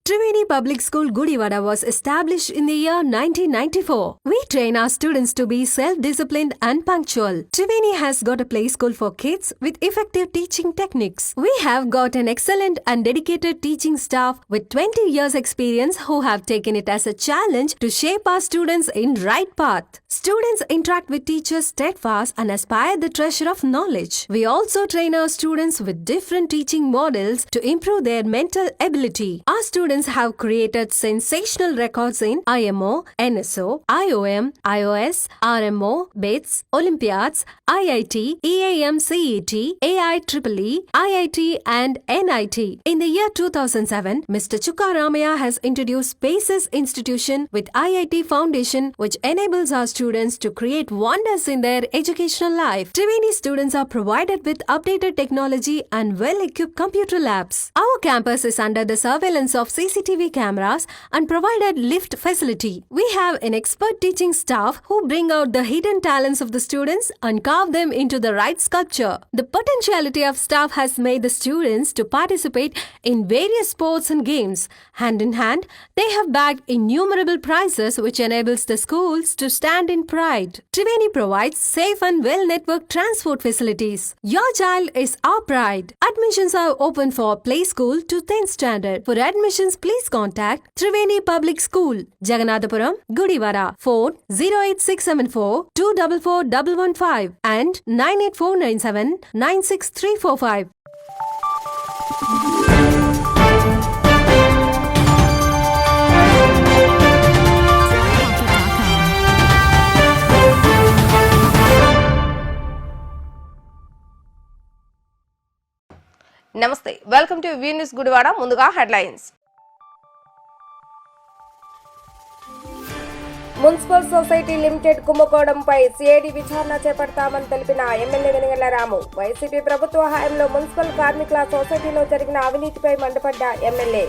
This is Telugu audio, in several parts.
Triveni Public School Gudivada was established in the year 1994. We train our students to be self-disciplined and punctual. Triveni has got a play school for kids with effective teaching techniques. We have got an excellent and dedicated teaching staff with 20 years experience who have taken it as a challenge to shape our students in right path. Students interact with teachers steadfast and aspire the treasure of knowledge. We also train our students with different teaching models to improve their mental ability. Our students have created sensational records in IMO, NSO, IOM, IOS, RMO, BITS, Olympiads, IIT, EAM CET, AIEEE, IIT and NIT. In the year 2007, Mr. Chukka Ramaya has introduced Spaces Institution with IIT Foundation, which enables our students to create wonders in their educational life. Triveni students are provided with updated technology and well-equipped computer labs. Our campus is under the surveillance of CCTV cameras and provided lift facility. We have an expert teaching staff who bring out the hidden talents of the students and carve them into the right sculpture. The potentiality of staff has made the students to participate in various sports and games. Hand in hand, they have bagged innumerable prizes which enables the schools to stand in pride. Triveni provides safe and well-networked transport facilities. Your child is our pride. Admissions are open for play school to 10th standard. For admissions, please contact Triveni Public School, Jaganathapuram, Gudivada. Phone 08674 244115 and 98497 96345. నమస్తే welcome to V news Gudivada. ముందుగా హెడ్లైన్స్. మున్సిపల్ సొసైటీ లిమిటెడ్ కుంభకోణంపై సిఐడి విచారణ చేపడతామని తెలిపిన ఎమ్మెల్యే వెనుగళ్ల రాము. వైసీపీ ప్రభుత్వ హయాంలో మున్సిపల్ కార్మికుల సొసైటీలో జరిగిన అవినీతిపై మండిపడ్డ ఎమ్మెల్యే.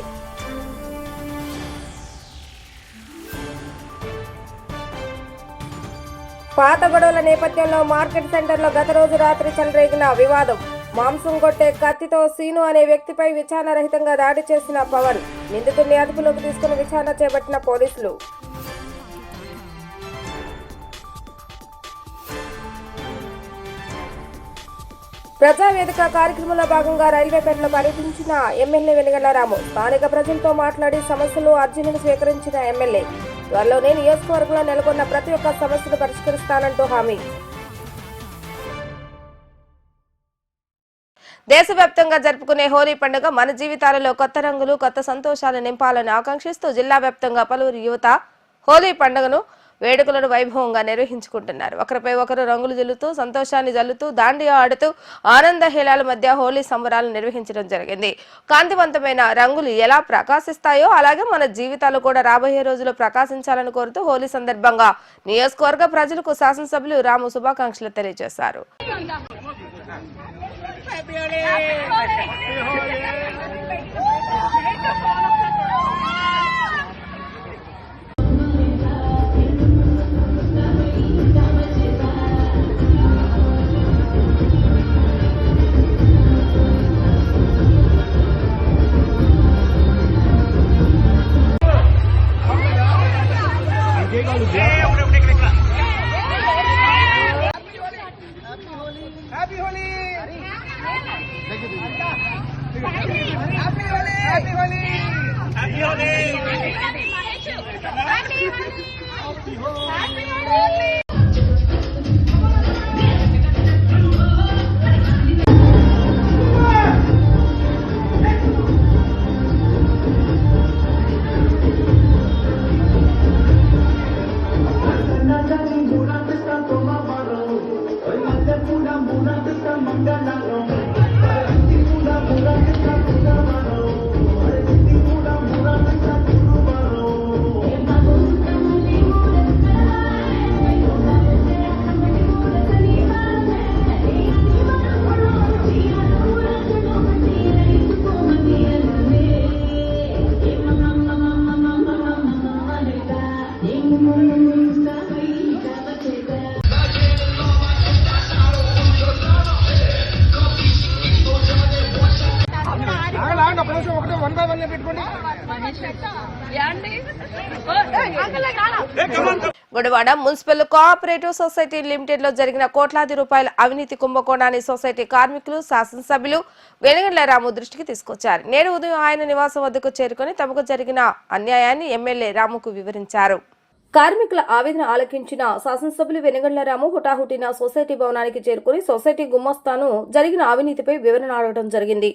పాత గొడవల నేపథ్యంలో మార్కెట్ సెంటర్లో గత రోజు రాత్రి చెలరేగిన వివాదం. మాంసం కొట్టే కత్తితో సీను అనే వ్యక్తిపై విచారణ రహితంగా దాడి చేసిన పవన్. నిందితుడిని అదుపులోకి తీసుకుని విచారణ చేపట్టిన పోలీసులు. ప్రజావేదిక కార్యక్రమంలో భాగంగా రైల్వేపేటలో పర్యటించిన ఎమ్మెల్యే వెనుగళ్ల రాము. స్థానిక ప్రజలతో మాట్లాడి సమస్యలు అర్జీలను స్వీకరించిన ఎమ్మెల్యే త్వరలోనే నియోజకవర్గంలో నెలకొన్న ప్రతి ఒక్క సమస్యను పరిష్కరిస్తానంటూ హామీ. దేశవ్యాప్తంగా జరుపుకునే హోలీ పండుగ మన జీవితాలలో కొత్త రంగులు, కొత్త సంతోషాలు నింపాలని ఆకాంక్షిస్తూ జిల్లా వ్యాప్తంగా పలువురు యువత హోలీ పండుగను వేడుకలను వైభవంగా నిర్వహించుకుంటున్నారు. ఒకరిపై ఒకరు రంగులు జల్లుతూ, సంతోషాన్ని జల్లుతూ, దాండియా ఆడుతూ ఆనంద హేళాల మధ్య హోలీ సంబరాలు నిర్వహించడం జరిగింది. కాంతివంతమైన రంగులు ఎలా ప్రకాశిస్తాయో అలాగే మన జీవితాలు కూడా రాబోయే రోజుల్లో ప్రకాశించాలని కోరుతూ హోలీ సందర్భంగా నియోజకవర్గ ప్రజలకు శాసనసభ్యులు రాము శుభాకాంక్షలు తెలియజేశారు. Gudivada municipal cooperative society limited లో జరిగిన కోట్లాది రూపాయల అవినీతి కుంభకోణాన్ని సొసైటీ కార్మికులు శాసనసభ్యులు వెనుగండ్ల రాము దృష్టికి తీసుకొచ్చారు. నేడు ఉదయం ఆయన నివాసం వద్దకు చేరుకుని తమకు జరిగిన అన్యాయాన్ని ఎమ్మెల్యే రాముకు వివరించారు. కార్మికుల ఆవేదన ఆలకించిన శాసనసభ్యులు వెనుగండ్ల రాము హుటాహుటిన సొసైటీ భవనానికి చేరుకుని సొసైటీ గుమస్తాను జరిగిన అవినీతిపై వివరణ అడగడం జరిగింది.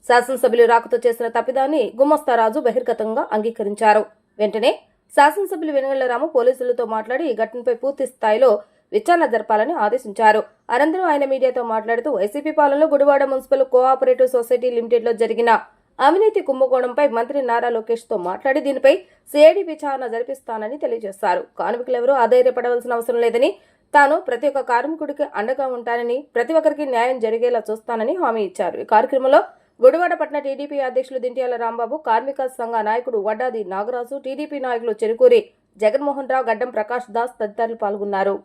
శాసనసభ్యులు రాకతో చేసిన తప్పిదాన్ని గుమస్తారాజు బహిర్గతంగా అంగీకరించారు. వెంటనే శాసనసభ్యులు వెనుగండ్ల రాము పోలీసులతో మాట్లాడి ఈ ఘటనపై పూర్తి స్థాయిలో విచారణ జరపాలని ఆదేశించారు. అనంతరం ఆయన మీడియాతో మాట్లాడుతూ వైసీపీ పాలనలో Gudivada municipal cooperative society limited లో జరిగిన అవినీతి కుంభకోణంపై మంత్రి నారా లోకేష్ తో మాట్లాడి దీనిపై సిఐడి విచారణ జరిపిస్తానని తెలియజేశారు. కార్మికులెవరూ ఆధైర్యపడవలసిన అవసరం లేదని, తాను ప్రతి ఒక్క కార్మికుడికి అండగా ఉంటానని, ప్రతి ఒక్కరికి న్యాయం జరిగేలా చూస్తానని హామీ ఇచ్చారు. ఈ కార్యక్రమంలో గుడివాడ పట్టణ టీడీపీ అధ్యక్షులు దింట్యాల రాంబాబు, కార్మిక సంఘ నాయకుడు వడ్డాది నాగరాజు, టీడీపీ నాయకులు చెరుకూరి జగన్మోహన్ రావు, గడ్డం ప్రకాష్ దాస్ తదితరులు పాల్గొన్నారు.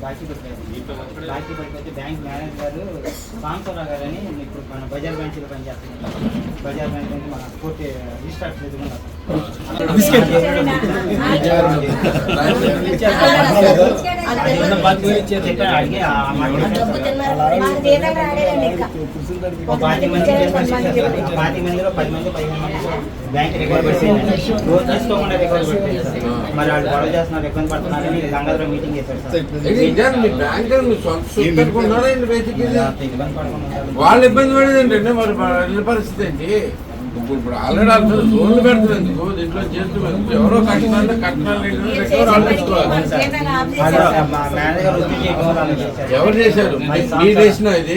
బాకీ పడిపోతే బ్యాంక్ మేనేజర్ గారు సాంసరావు గారు అని ఇప్పుడు మన బజార్ బ్యాంకులో పనిచేస్తున్నారు. బజార్ బ్యాంక్ నుంచి మన కోర్టు రిజిస్టర్ పాతి మందిలో 10 మంది 15 మంది బ్యాంక్ రికార్డ్ పెట్టింది. రోజు తీసుకోకుండా రికార్డ్ పెట్టింది. మరి వాళ్ళు గొడవ చేస్తున్నారు, ఇబ్బంది పడుతున్నారని గంగాధర మీటింగ్ చేశారు సార్. వాళ్ళు ఇబ్బంది పడేది ఏంటంటే మరి ఇళ్ళ పరిస్థితి ఏంటి? ఇప్పుడు ఆల్రెడీ లోన్లు పెడుతున్నందుకు దీంట్లో చేస్తున్నందుకు ఎవరో కట్టాలి ఎవరు చేశారు? మీరు చేసినా ఇది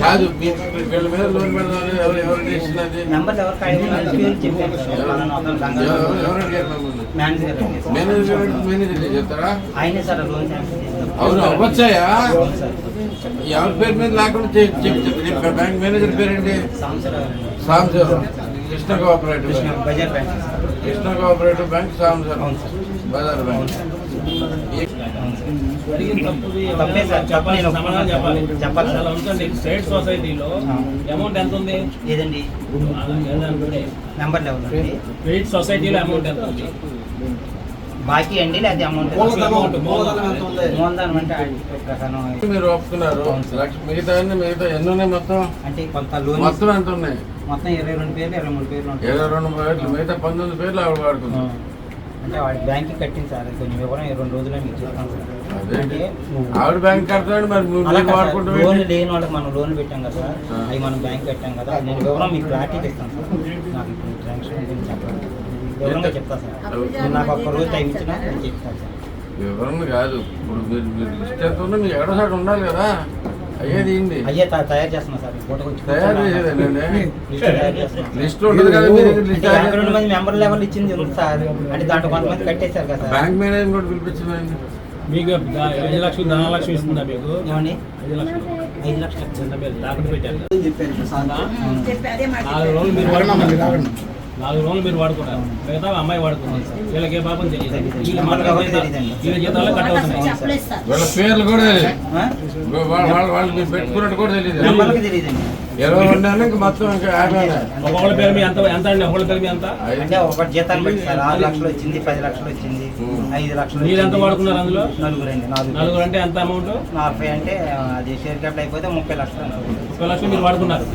కాదు, వీళ్ళ మీద లోన్ పెడతారు. ఎవరు చేసినది? మేనేజర్ చెప్తారా? అవును, అవ్వచ్చాయా? ఎవరి పేరు మీద లేకుండా బ్యాంక్ మేనేజర్ పేరేంటి? సాంసరావు. Krishna cooperative bank సాంసరావు Bazar bank. State సొసైటీలో అమౌంట్ ఎంత ఉంది? ఏదండి నెంబర్ లెవెల్ స్టేట్ సొసైటీలో అమౌంట్ ఎంత ఉంది? బాకీ అండి, లేదా అమౌంట్ మూలధనం అంటే మీరు ఒప్పుకున్నారు. మిగతా ఎన్ని ఉన్నాయి మొత్తం? అంటే కొంత లోన్ మొత్తం ఎంత ఉన్నాయి? మొత్తం 22 పేర్లు 23 పేర్లు ఉంటాయి. 22 పేర్లు, మిగతా 19 పేర్లు ఆవిడ వాడుకున్నాం. అంటే వాడి బ్యాంక్కి కట్టింది సార్. కొంచెం వివరం 2 రోజుల్లో మీకు చెప్తాను సార్. అంటే ఆవిడ బ్యాంక్ కడతాడు, మరి లోన్ లేని వాళ్ళకి మనం లోన్ పెట్టాం కదా సార్, అవి మనం బ్యాంక్ కట్టాం కదా. నేను వివరం మీకు క్లారిటీ ఇస్తాను సార్. నాకు ఇప్పుడు ట్రాన్సాక్షన్ గురించి చెప్పండి, వివరంగా చెప్తాను సార్. నాకు ఒక్క రోజు టైం ఇచ్చినా నేను చెప్తాను సార్. వివరణ కాదు, ఇప్పుడు మీరు లిస్ట్ ఎంత ఉందో మీకు ఎక్కడో సార్ ఉండాలి కదా. అయ్యేది అయ్యే తయారు చేస్తున్నా సార్. తయారు చేసేదండి లిస్ట్ ఉండదు కదా. 2 మంది మెంబర్ లెవెల్ ఇచ్చింది ఉంది సార్. అంటే దాంట్లో కొంతమంది కట్టేశారు కదా సార్. బ్యాంక్ మేనేజర్ కూడా పిలిపించిందండి. మీకు 5 లక్షలు ధనలక్ష్మి ఇస్తుందా? మీకు ఏమండి 5 లక్షలు తాకట్టు పెట్టారు. 4 రోజులు మీరు వాడుకున్నారు, మిగతా అమ్మాయి వాడుకున్నారు. వీళ్ళకి ఏ పాపం తెలియదు. వీళ్ళ జీతాలు కట్ అవుతున్నాయి. వాళ్ళ పేర్లు కూడా వాళ్ళు మీరు పెట్టుకున్నట్టు కూడా తెలియదు. 22 నెలలకి మొత్తం ఒకళ్ళ పేరు మీ ఎంత అండి? ఒకళ్ళ పేరు మీ ఎంత? అంటే ఒకటి జీతాన్ని బట్టి సార్ 6 లక్షలు వచ్చింది, 10 లక్షలు వచ్చింది, 5 లక్షలు. మీరు ఎంత వాడుకున్నారు అందులో? 4 అంటే ఎంత అమౌంట్? 40 అంటే అది షేర్ క్యాపిటల్ అయిపోతే 30 లక్షలు. 30 లక్షలు మీరు వాడుకున్నారు.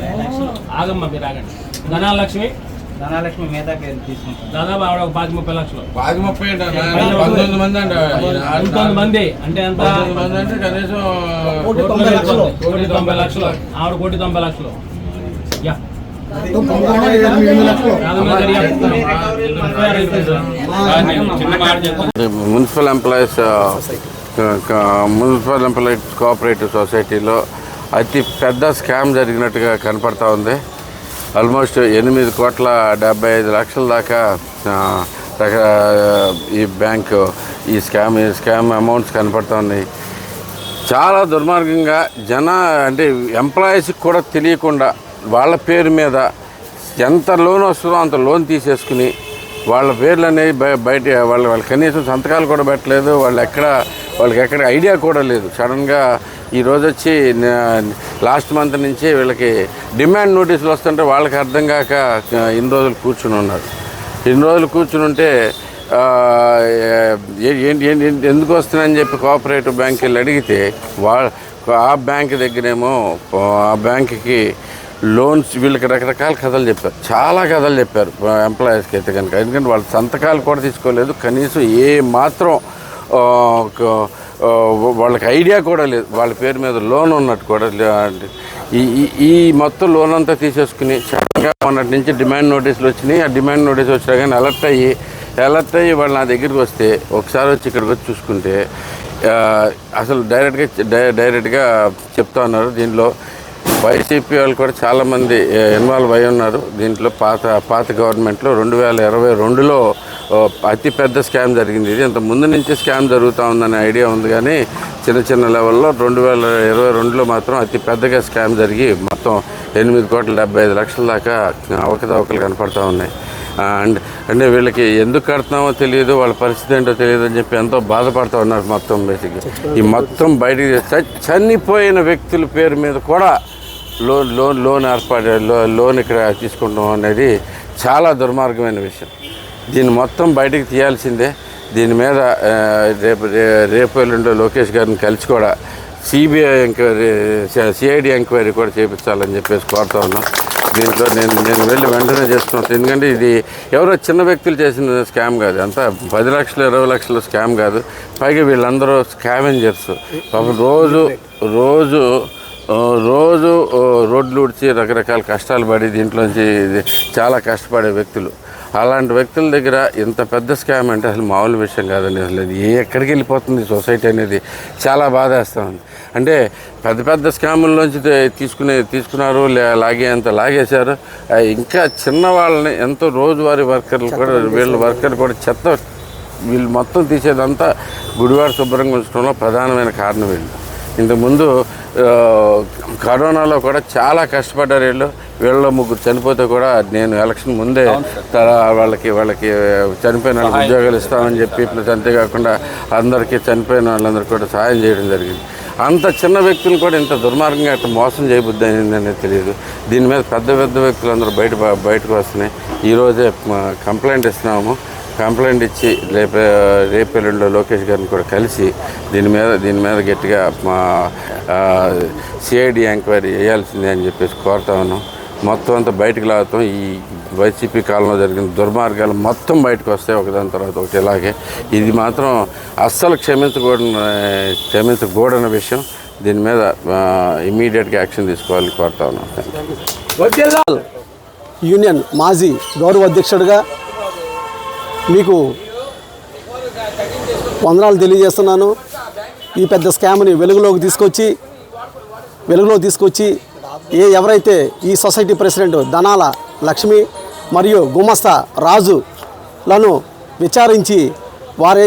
ఆగమ్మా, మీరు ఆగండి. ధనలక్ష్మి మిగతా పేరు తీసుకుంటాం. దాదాపు ఆవిడ 20-30 లక్షలు. 19 మంది అండి. 19 మంది అంటే ఎంత? 19 మంది అంటే కనీసం 1,90,00,000. ఆవిడ 1,90,00,000, ఆవిడ 1,90,00,000. యా మున్సిపల్ ఎంప్లాయీస్ కోఆపరేటివ్ సొసైటీలో అతి పెద్ద స్కామ్ జరిగినట్టుగా కనపడతా ఉంది. ఆల్మోస్ట్ 8,75,00,000 దాకా ఈ బ్యాంకు ఈ స్కామ్ అమౌంట్స్ కనపడతా ఉన్నాయి. చాలా దుర్మార్గంగా అంటే ఎంప్లాయీస్కి కూడా తెలియకుండా వాళ్ళ పేరు మీద ఎంత లోన్ వస్తుందో అంత లోన్ తీసేసుకుని వాళ్ళ పేర్లు అనేవి బయట వాళ్ళు కనీసం సంతకాలు కూడా పెట్టలేదు. వాళ్ళకి ఎక్కడ ఐడియా కూడా లేదు. సడన్గా ఈరోజు వచ్చి లాస్ట్ మంత్ నుంచి వీళ్ళకి డిమాండ్ నోటీసులు వస్తుంటే వాళ్ళకి అర్థం కాక ఇన్ని రోజులు కూర్చుని ఉన్నారు. ఇన్ని రోజులు కూర్చుని ఉంటే ఎందుకు వస్తున్నాయని చెప్పి కోఆపరేటివ్ బ్యాంక్ వెళ్ళి అడిగితే ఆ బ్యాంక్ దగ్గరేమో ఆ బ్యాంక్కి లోన్స్ వీళ్ళకి రకరకాల కథలు చెప్పారు. చాలా కథలు చెప్పారు ఎంప్లాయీస్కి అయితే కనుక. ఎందుకంటే వాళ్ళ సంతకాలు కూడా తీసుకోలేదు. కనీసం ఏ మాత్రం వాళ్ళకి ఐడియా కూడా లేదు. వాళ్ళ పేరు మీద లోన్ ఉన్నట్టు కూడా ఈ మొత్తం లోన్ అంతా తీసేసుకుని సడన్గా మొన్నటి నుంచి డిమాండ్ నోటీసులు వచ్చినాయి. ఆ డిమాండ్ నోటీస్ వచ్చినా కానీ అలర్ట్ అయ్యి వాళ్ళు నా దగ్గరికి వస్తే ఒకసారి వచ్చి ఇక్కడికి వచ్చి చూసుకుంటే అసలు డైరెక్ట్గా చెప్తా ఉన్నారు. దీనిలో వైసీపీ వాళ్ళు కూడా చాలామంది ఇన్వాల్వ్ అయి ఉన్నారు. దీంట్లో పాత గవర్నమెంట్లో 2022లో అతి పెద్ద స్కామ్ జరిగింది. ఇది ఇంత ముందు నుంచి స్కామ్ జరుగుతూ ఉందనే ఐడియా ఉంది, కానీ చిన్న లెవెల్లో 2022లో మాత్రం అతి పెద్దగా స్కామ్ జరిగి మొత్తం 8,75,00,000 దాకా అవకతవకలు కనపడతా ఉన్నాయి. అంటే వీళ్ళకి ఎందుకు కడుతున్నామో తెలియదు, వాళ్ళ పరిస్థితి ఏంటో తెలియదు అని చెప్పి ఎంతో బాధపడుతూ ఉన్నారు. మొత్తం బేసిక్గా ఈ మొత్తం బయటికి చనిపోయిన వ్యక్తుల పేరు మీద కూడా లోన్ లోన్ ఇక్కడ తీసుకుంటాం అనేది చాలా దుర్మార్గమైన విషయం. దీన్ని మొత్తం బయటికి తీయాల్సిందే. దీని మీద రేపు ఎల్లుండో లోకేష్ గారిని కలిసి కూడా సిఐడి ఎంక్వైరీ కూడా చేయించాలని చెప్పేసి కోరుతా ఉన్నాం. దీంట్లో నేను వెళ్ళి వెంటనే చేసుకుంటాను. ఎందుకంటే ఇది ఎవరో చిన్న వ్యక్తులు చేసిన స్కామ్ కాదు, అంతా 10 లక్షలు 20 లక్షల స్కామ్ కాదు. పైగా వీళ్ళందరూ స్కావెంజర్స్. పాపం రోజు రోడ్లు ఉడిచి రకరకాల కష్టాలు పడి దీంట్లోంచి చాలా కష్టపడే వ్యక్తులు. అలాంటి వ్యక్తుల దగ్గర ఇంత పెద్ద స్కామ్ అంటే అసలు మామూలు విషయం కాదండి. అసలు ఎక్కడికి వెళ్ళిపోతుంది సొసైటీ అనేది చాలా బాధేస్తూ ఉంది. అంటే పెద్ద స్కాముల్లోంచి తీసుకున్నారు, లాగేశారు. ఇంకా చిన్న వాళ్ళని ఎంతో రోజువారీ వర్కర్లు కూడా వర్కర్ కూడా వీళ్ళు మొత్తం తీసేదంతా గుడివాడ శుభ్రంగా ఉంచడంలో ప్రధానమైన కారణం వీళ్ళు. ఇంతకుముందు కరోనాలో కూడా చాలా కష్టపడ్డారు. వీళ్ళలో 3 చనిపోతే కూడా నేను ఎలక్షన్ ముందే వాళ్ళకి చనిపోయిన వాళ్ళకి ఉద్యోగాలు ఇస్తామని చెప్పి ప్లస్ అంతేకాకుండా అందరికీ చనిపోయిన వాళ్ళందరికీ కూడా సహాయం చేయడం జరిగింది. అంత చిన్న వ్యక్తులు కూడా ఇంత దుర్మార్గంగా అట్లా మోసం చేయబుద్ధి అయిందనేది తెలియదు. దీని మీద పెద్ద వ్యక్తులు అందరూ బయటకు వస్తున్నాయి. ఈరోజే కంప్లైంట్ ఇస్తున్నాము. కంప్లైంట్ ఇచ్చి రేపు ఎల్లుండో లోకేష్ గారిని కూడా కలిసి దీని మీద గట్టిగా సిఐడి ఎంక్వైరీ చేయాల్సిందే అని చెప్పేసి కోరుతా ఉన్నాం. మొత్తం అంతా బయటకు లాగుతాం. ఈ వైసీపీ కాలంలో జరిగిన దుర్మార్గాలు మొత్తం బయటకు వస్తాయి ఒకదాని తర్వాత ఒకటి. ఇలాగే ఇది మాత్రం అస్సలు క్షమించకూడని విషయం. దీని మీద ఇమీడియట్గా యాక్షన్ తీసుకోవాలని కోరుతా ఉన్నాం. యూనియన్ మాజీ గౌరవ అధ్యక్షుడిగా మీకు వందనాలు తెలియజేస్తున్నాను. ఈ పెద్ద స్కామ్ని వెలుగులోకి తీసుకొచ్చి ఎవరైతే ఈ సొసైటీ ప్రెసిడెంట్ ధనాల లక్ష్మి మరియు గుమస్తా రాజులను విచారించి వారు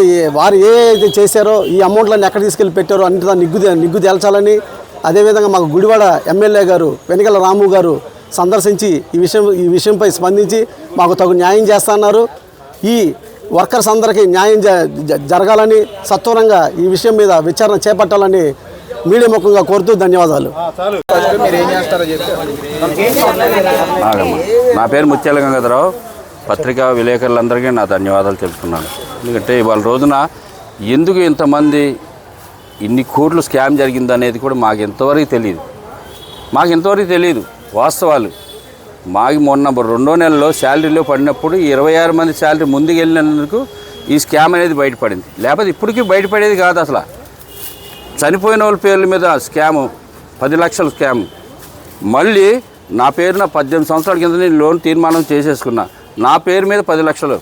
ఏదైతే చేశారో ఈ అమౌంట్లను ఎక్కడ తీసుకెళ్ళి పెట్టారో అన్నిటిదా నిగ్గు తేల్చాలని, అదేవిధంగా మాకు గుడివాడ ఎమ్మెల్యే గారు వెనిగల రాము గారు సందర్శించి ఈ విషయంపై స్పందించి మాకు తగు న్యాయం చేస్తున్నారు. ఈ వర్కర్స్ అందరికీ న్యాయం జరగాలని, సత్వరంగా ఈ విషయం మీద విచారణ చేపట్టాలని మీడియా ముఖంగా కోరుతూ ధన్యవాదాలు. నా పేరు ముత్యాల గంగాధరరావు. పత్రికా విలేకరులందరికీ నా ధన్యవాదాలు తెలుపుతున్నాను. ఎందుకంటే ఇవాళ రోజున ఎందుకు ఇంతమంది ఇన్ని కోట్లు స్కామ్ జరిగిందనేది కూడా మాకు ఎంతవరకు తెలియదు. వాస్తవాలు మాకు మొన్న 2వ నెలలో శాలరీలో పడినప్పుడు 26 మంది శాలరీ ముందుకు వెళ్ళినందుకు ఈ స్కామ్ అనేది బయటపడింది. లేకపోతే ఇప్పటికీ బయటపడేది కాదు. అసలు చనిపోయిన వాళ్ళ పేర్ల మీద స్కాము 10 లక్షల స్కామ్. మళ్ళీ నా పేరున 18 సంవత్సరాల కింద నేను లోన్ తీర్మానం చేసేసుకున్నా, నా పేరు మీద 10 లక్షలు.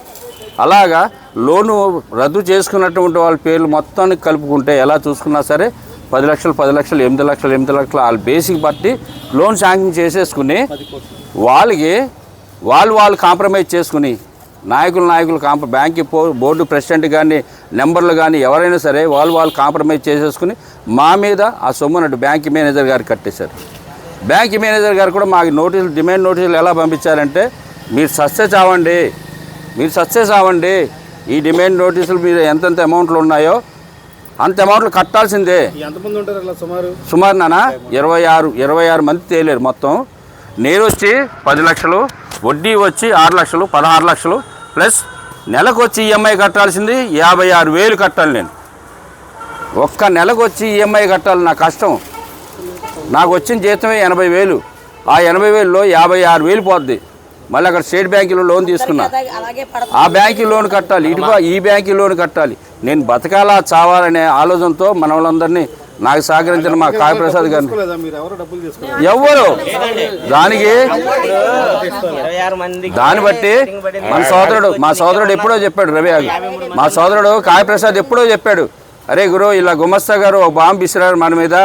అలాగా లోను రద్దు చేసుకున్నటువంటి వాళ్ళ పేర్లు మొత్తాన్ని కలుపుకుంటే ఎలా చూసుకున్నా సరే 10 లక్షలు 8 లక్షలు వాళ్ళ బేసిక్ బట్టి లోన్ శాంక్షన్ చేసేసుకుని వాళ్ళకి వాళ్ళు కాంప్రమైజ్ చేసుకుని నాయకులు బ్యాంక్ బోర్డు ప్రెసిడెంట్ కానీ నెంబర్లు కానీ ఎవరైనా సరే వాళ్ళు కాంప్రమైజ్ చేసేసుకుని మా మీద ఆ సొమ్మునట్టు బ్యాంక్ మేనేజర్ గారు కట్టేశారు. బ్యాంక్ మేనేజర్ గారు కూడా మాకు డిమాండ్ నోటీసులు ఎలా పంపించారంటే మీరు సక్సెస్ అవ్వండి, ఈ డిమాండ్ నోటీసులు మీరు ఎంతెంత అమౌంట్లు ఉన్నాయో అంత అమౌంట్లు కట్టాల్సిందే. ఎంతమంది ఉంటారు సుమారు నాన్న 26 మంది తేలేరు మొత్తం. నేను వచ్చి 10 లక్షలు, వడ్డీ వచ్చి 6 లక్షలు, 16 లక్షలు ప్లస్ నెలకు వచ్చి ఈఎంఐ కట్టాల్సింది 56,000 కట్టాలి. నేను ఒక్క నెలకు వచ్చి ఈఎంఐ కట్టాలి, నా కష్టం. నాకు వచ్చిన జీతమే 80,000, ఆ 80,000లో 56,000 పోద్ది. మళ్ళీ అక్కడ స్టేట్ బ్యాంకులో లోన్ తీసుకున్నా, ఆ బ్యాంకు లోన్ కట్టాలి, ఈ బ్యాంకు లోన్ కట్టాలి. నేను బతకాలా చావాలనే ఆలోచనతో మన వాళ్ళందరినీ నాకు సహకరించిన మా కాయప్రసాద్ గారిని ఎవరు దాన్ని బట్టి మా సోదరుడు ఎప్పుడో చెప్పాడు, రవి మా సోదరుడు కాయప్రసాద్ ఎప్పుడో చెప్పాడు, అరే గురు ఇలా గుమస్తా గారు ఒక బాంబు విసిరారు మన మీద,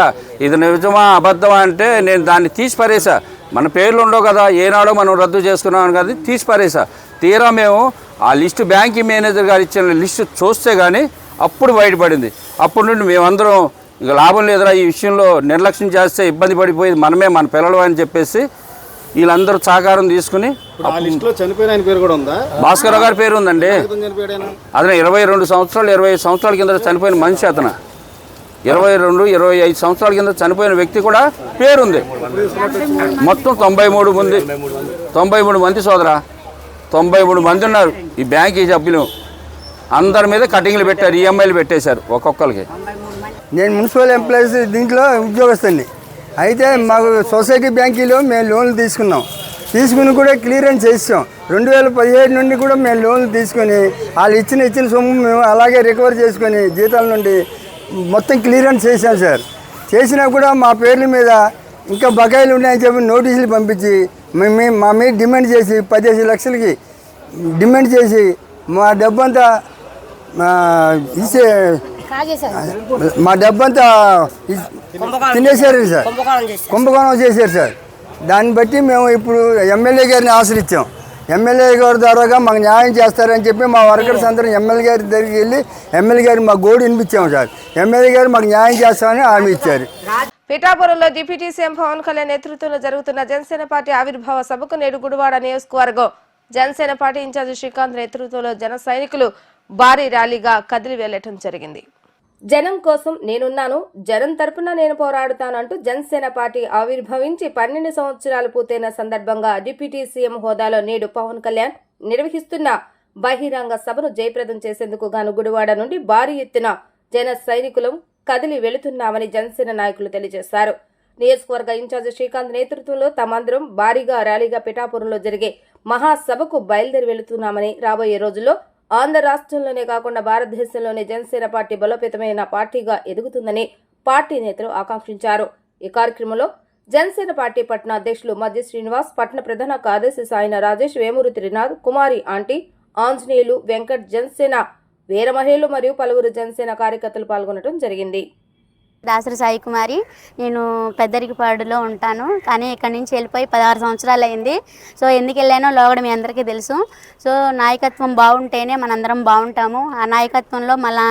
ఇది నిజమా అబద్ధమా అంటే నేను దాన్ని తీసి పారేసా. మన పేర్లు ఉండవు కదా, ఏనాడో మనం రద్దు చేసుకున్నాం కదా, తీసి పారేసా. తీరా మేము ఆ లిస్టు బ్యాంక్ మేనేజర్ గారు ఇచ్చిన లిస్టు చూస్తే కానీ అప్పుడు బయటపడింది. అప్పటి నుండి మేమందరం ఇక లాభం లేదురా ఈ విషయంలో, నిర్లక్ష్యం చేస్తే ఇబ్బంది పడిపోయేది మనమే, మన పిల్లలు అని చెప్పేసి వీళ్ళందరూ సహకారం తీసుకుని భాస్కర్ గారి పేరు ఉందండి. అతను 22 సంవత్సరాలు 25 సంవత్సరాల కింద చనిపోయిన మనిషి. అతను 22-25 సంవత్సరాల కింద చనిపోయిన వ్యక్తి కూడా పేరుంది. మొత్తం 93 మంది సోదరా, 93 మంది ఉన్నారు ఈ బ్యాంక్ సభ్యులు. అందరి మీద కటింగ్లు పెట్టారు, ఈఎంఐలు పెట్టేశారు ఒక్కొక్కరికి. నేను మున్సిపల్ ఎంప్లాయీస్ దీంట్లో ఉద్యోగస్తుని. అయితే మాకు సొసైటీ బ్యాంకీలో మేము లోన్లు తీసుకుని కూడా క్లియరెన్స్ చేసాం. 2017 నుండి కూడా మేము లోన్లు తీసుకొని వాళ్ళు ఇచ్చిన సొమ్ము మేము అలాగే రికవర్ చేసుకొని జీతాల నుండి మొత్తం క్లియరెన్స్ చేశాం సార్. చేసినా కూడా మా పేర్ల మీద ఇంకా బకాయిలు ఉన్నాయని చెప్పి నోటీసులు పంపించి మా మీద డిమాండ్ చేసి 15 లక్షలకి డిమాండ్ చేసి మా డబ్బంతా తినేశారు సార్, కుంభకోణం చేశారు సార్. దాన్ని బట్టి మేము ఇప్పుడు ఎమ్మెల్యే గారిని ఆశ్రయించాం. ఎమ్మెల్యే గారి ద్వారాగా మాకు న్యాయం చేస్తారని చెప్పి మా వర్కర్స్ అందరం ఎమ్మెల్యే గారి దగ్గరికి వెళ్ళి ఎమ్మెల్యే గారు మా గోడు వినిపించాము సార్. ఎమ్మెల్యే గారు మాకు న్యాయం చేస్తామని హామీ ఇచ్చారు. పిఠాపురంలో డిప్యూటీ సీఎం పవన్ కళ్యాణ్ నేతృత్వంలో జరుగుతున్న జనసేన పార్టీ ఆవిర్భావ సభకు నేడు గుడివాడ నియోజకవర్గం జనసేన పార్టీ ఇన్ఛార్జి శ్రీకాంత్ నేతృత్వంలో జన సైనికులు భారీ ర్యాలీగా కదిలి వెళ్లటం జరిగింది. జనం కోసం నేనున్నాను, జనం తరపున నేను పోరాడుతాను అంటూ జనసేన పార్టీ ఆవిర్భవించి 12 సంవత్సరాలు పూర్తయిన సందర్భంగా డిప్యూటీ సీఎం హోదాలో నేడు పవన్ కళ్యాణ్ నిర్వహిస్తున్న బహిరంగ సభను జయప్రదం చేసేందుకు గాను గుడివాడ నుండి భారీ ఎత్తున జన సైనికులు కదిలి వెళుతున్నామని జనసేన నాయకులు తెలియజేశారు. నియోజకవర్గ ఇన్ఛార్జి శ్రీకాంత్ నేతృత్వంలో తమందరం భారీగా ర్యాలీగా పిఠాపురంలో జరిగే మహాసభకు బయలుదేరి వెళుతున్నామని, రాబోయే రోజుల్లో ఆంధ్ర రాష్ట్రంలోనే కాకుండా భారతదేశంలోనే జనసేన పార్టీ బలోపేతమైన పార్టీగా ఎదుగుతుందని పార్టీ నేతలు ఆకాంక్షించారు. ఈ కార్యక్రమంలో జనసేన పార్టీ పట్టణ అధ్యక్షులు మధ్య శ్రీనివాస్, పట్టణ ప్రధాన కార్యదర్శి సాయిన రాజేష్, వేమూరి త్రినాథ్, కుమారి ఆంటీ, ఆంజనేయులు, వెంకట్, జనసేన వీర మహిళలు మరియు పలువురు జనసేన కార్యకర్తలు పాల్గొనడం జరిగింది. దాసరి సాయి కుమారి, నేను పెద్దరికపాడులో ఉంటాను, కానీ ఇక్కడి నుంచి వెళ్ళిపోయి 16 సంవత్సరాలు అయింది. సో ఎందుకు వెళ్ళానో లోగడ మీ అందరికీ తెలుసు. సో నాయకత్వం బాగుంటేనే మనందరం బాగుంటాము. ఆ నాయకత్వంలో మళ్ళా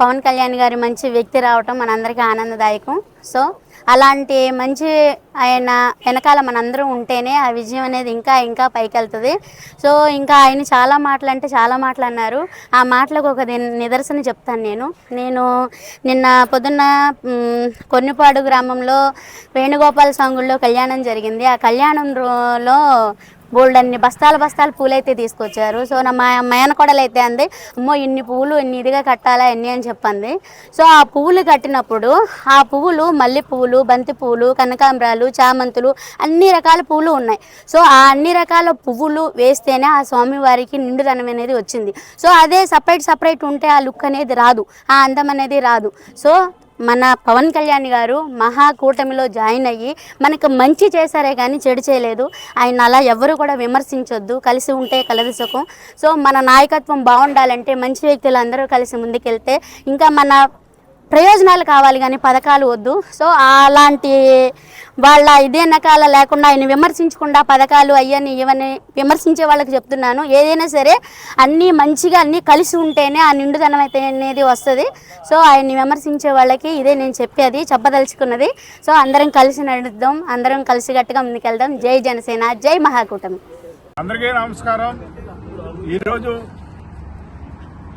పవన్ కళ్యాణ్ గారి మంచి వ్యక్తి రావటం మనందరికీ ఆనందదాయకం. సో అలాంటి మంచి ఆయన వెనకాల మనందరం ఉంటేనే ఆ విజయం అనేది ఇంకా ఇంకా పైకి వెళ్తుంది. సో ఇంకా ఆయన చాలా మాటలు అంటే చాలా మాటలు అన్నారు. ఆ మాటలకు ఒక నిదర్శన చెప్తాను. నేను నిన్న పొద్దున్న కొన్నిపాడు గ్రామంలో వేణుగోపాల సంగుల్లో కళ్యాణం జరిగింది. ఆ కళ్యాణంలో బోల్డన్ని బస్తాలు పూలైతే తీసుకొచ్చారు. సో నా మేనకోడలు అయితే అంది, అమ్మో ఇన్ని పువ్వులు ఇన్ని ఇదిగా కట్టాలా ఎన్ని అని చెప్పింది. సో ఆ పువ్వులు కట్టినప్పుడు ఆ పువ్వులు మల్లె పువ్వులు, బంతి పువ్వులు, కనకాంబరాలు, చామంతులు అన్ని రకాల పువ్వులు ఉన్నాయి. సో ఆ అన్ని రకాల పువ్వులు వేస్తేనే ఆ స్వామివారికి నిండుదనం అనేది వచ్చింది. సో అదే సపరేట్ ఉంటే ఆ లుక్ అనేది రాదు, ఆ అందం అనేది రాదు. సో మన పవన్ కళ్యాణ్ గారు మహాకూటమిలో జాయిన్ అయ్యి మనకు మంచి చేశారే కానీ చెడు చేయలేదు. ఆయన అలా ఎవరు కూడా విమర్శించొద్దు, కలిసి ఉంటే కలదు సుఖం. సో మన నాయకత్వం బాగుండాలంటే మంచి వ్యక్తులు అందరూ కలిసి ముందుకెళ్తే ఇంకా మన ప్రయోజనాలు కావాలి కానీ పథకాలు వద్దు. సో అలాంటి వాళ్ళ ఇదే నకాల లేకుండా ఆయన విమర్శించకుండా పథకాలు అయ్యని ఇవన్నీ విమర్శించే వాళ్ళకి చెప్తున్నాను, ఏదైనా సరే అన్నీ మంచిగా అన్నీ కలిసి ఉంటేనే ఆ నిండుదనం అయితే అనేది వస్తుంది. సో ఆయన్ని విమర్శించే వాళ్ళకి ఇదే నేను చెప్పదలుచుకున్నది. సో అందరం కలిసి నడుద్దాం, అందరం కలిసికట్టుగా ముందుకెళ్దాం. జై జనసేన, జై మహాకూటమి. అందరికీ నమస్కారం. ఈరోజు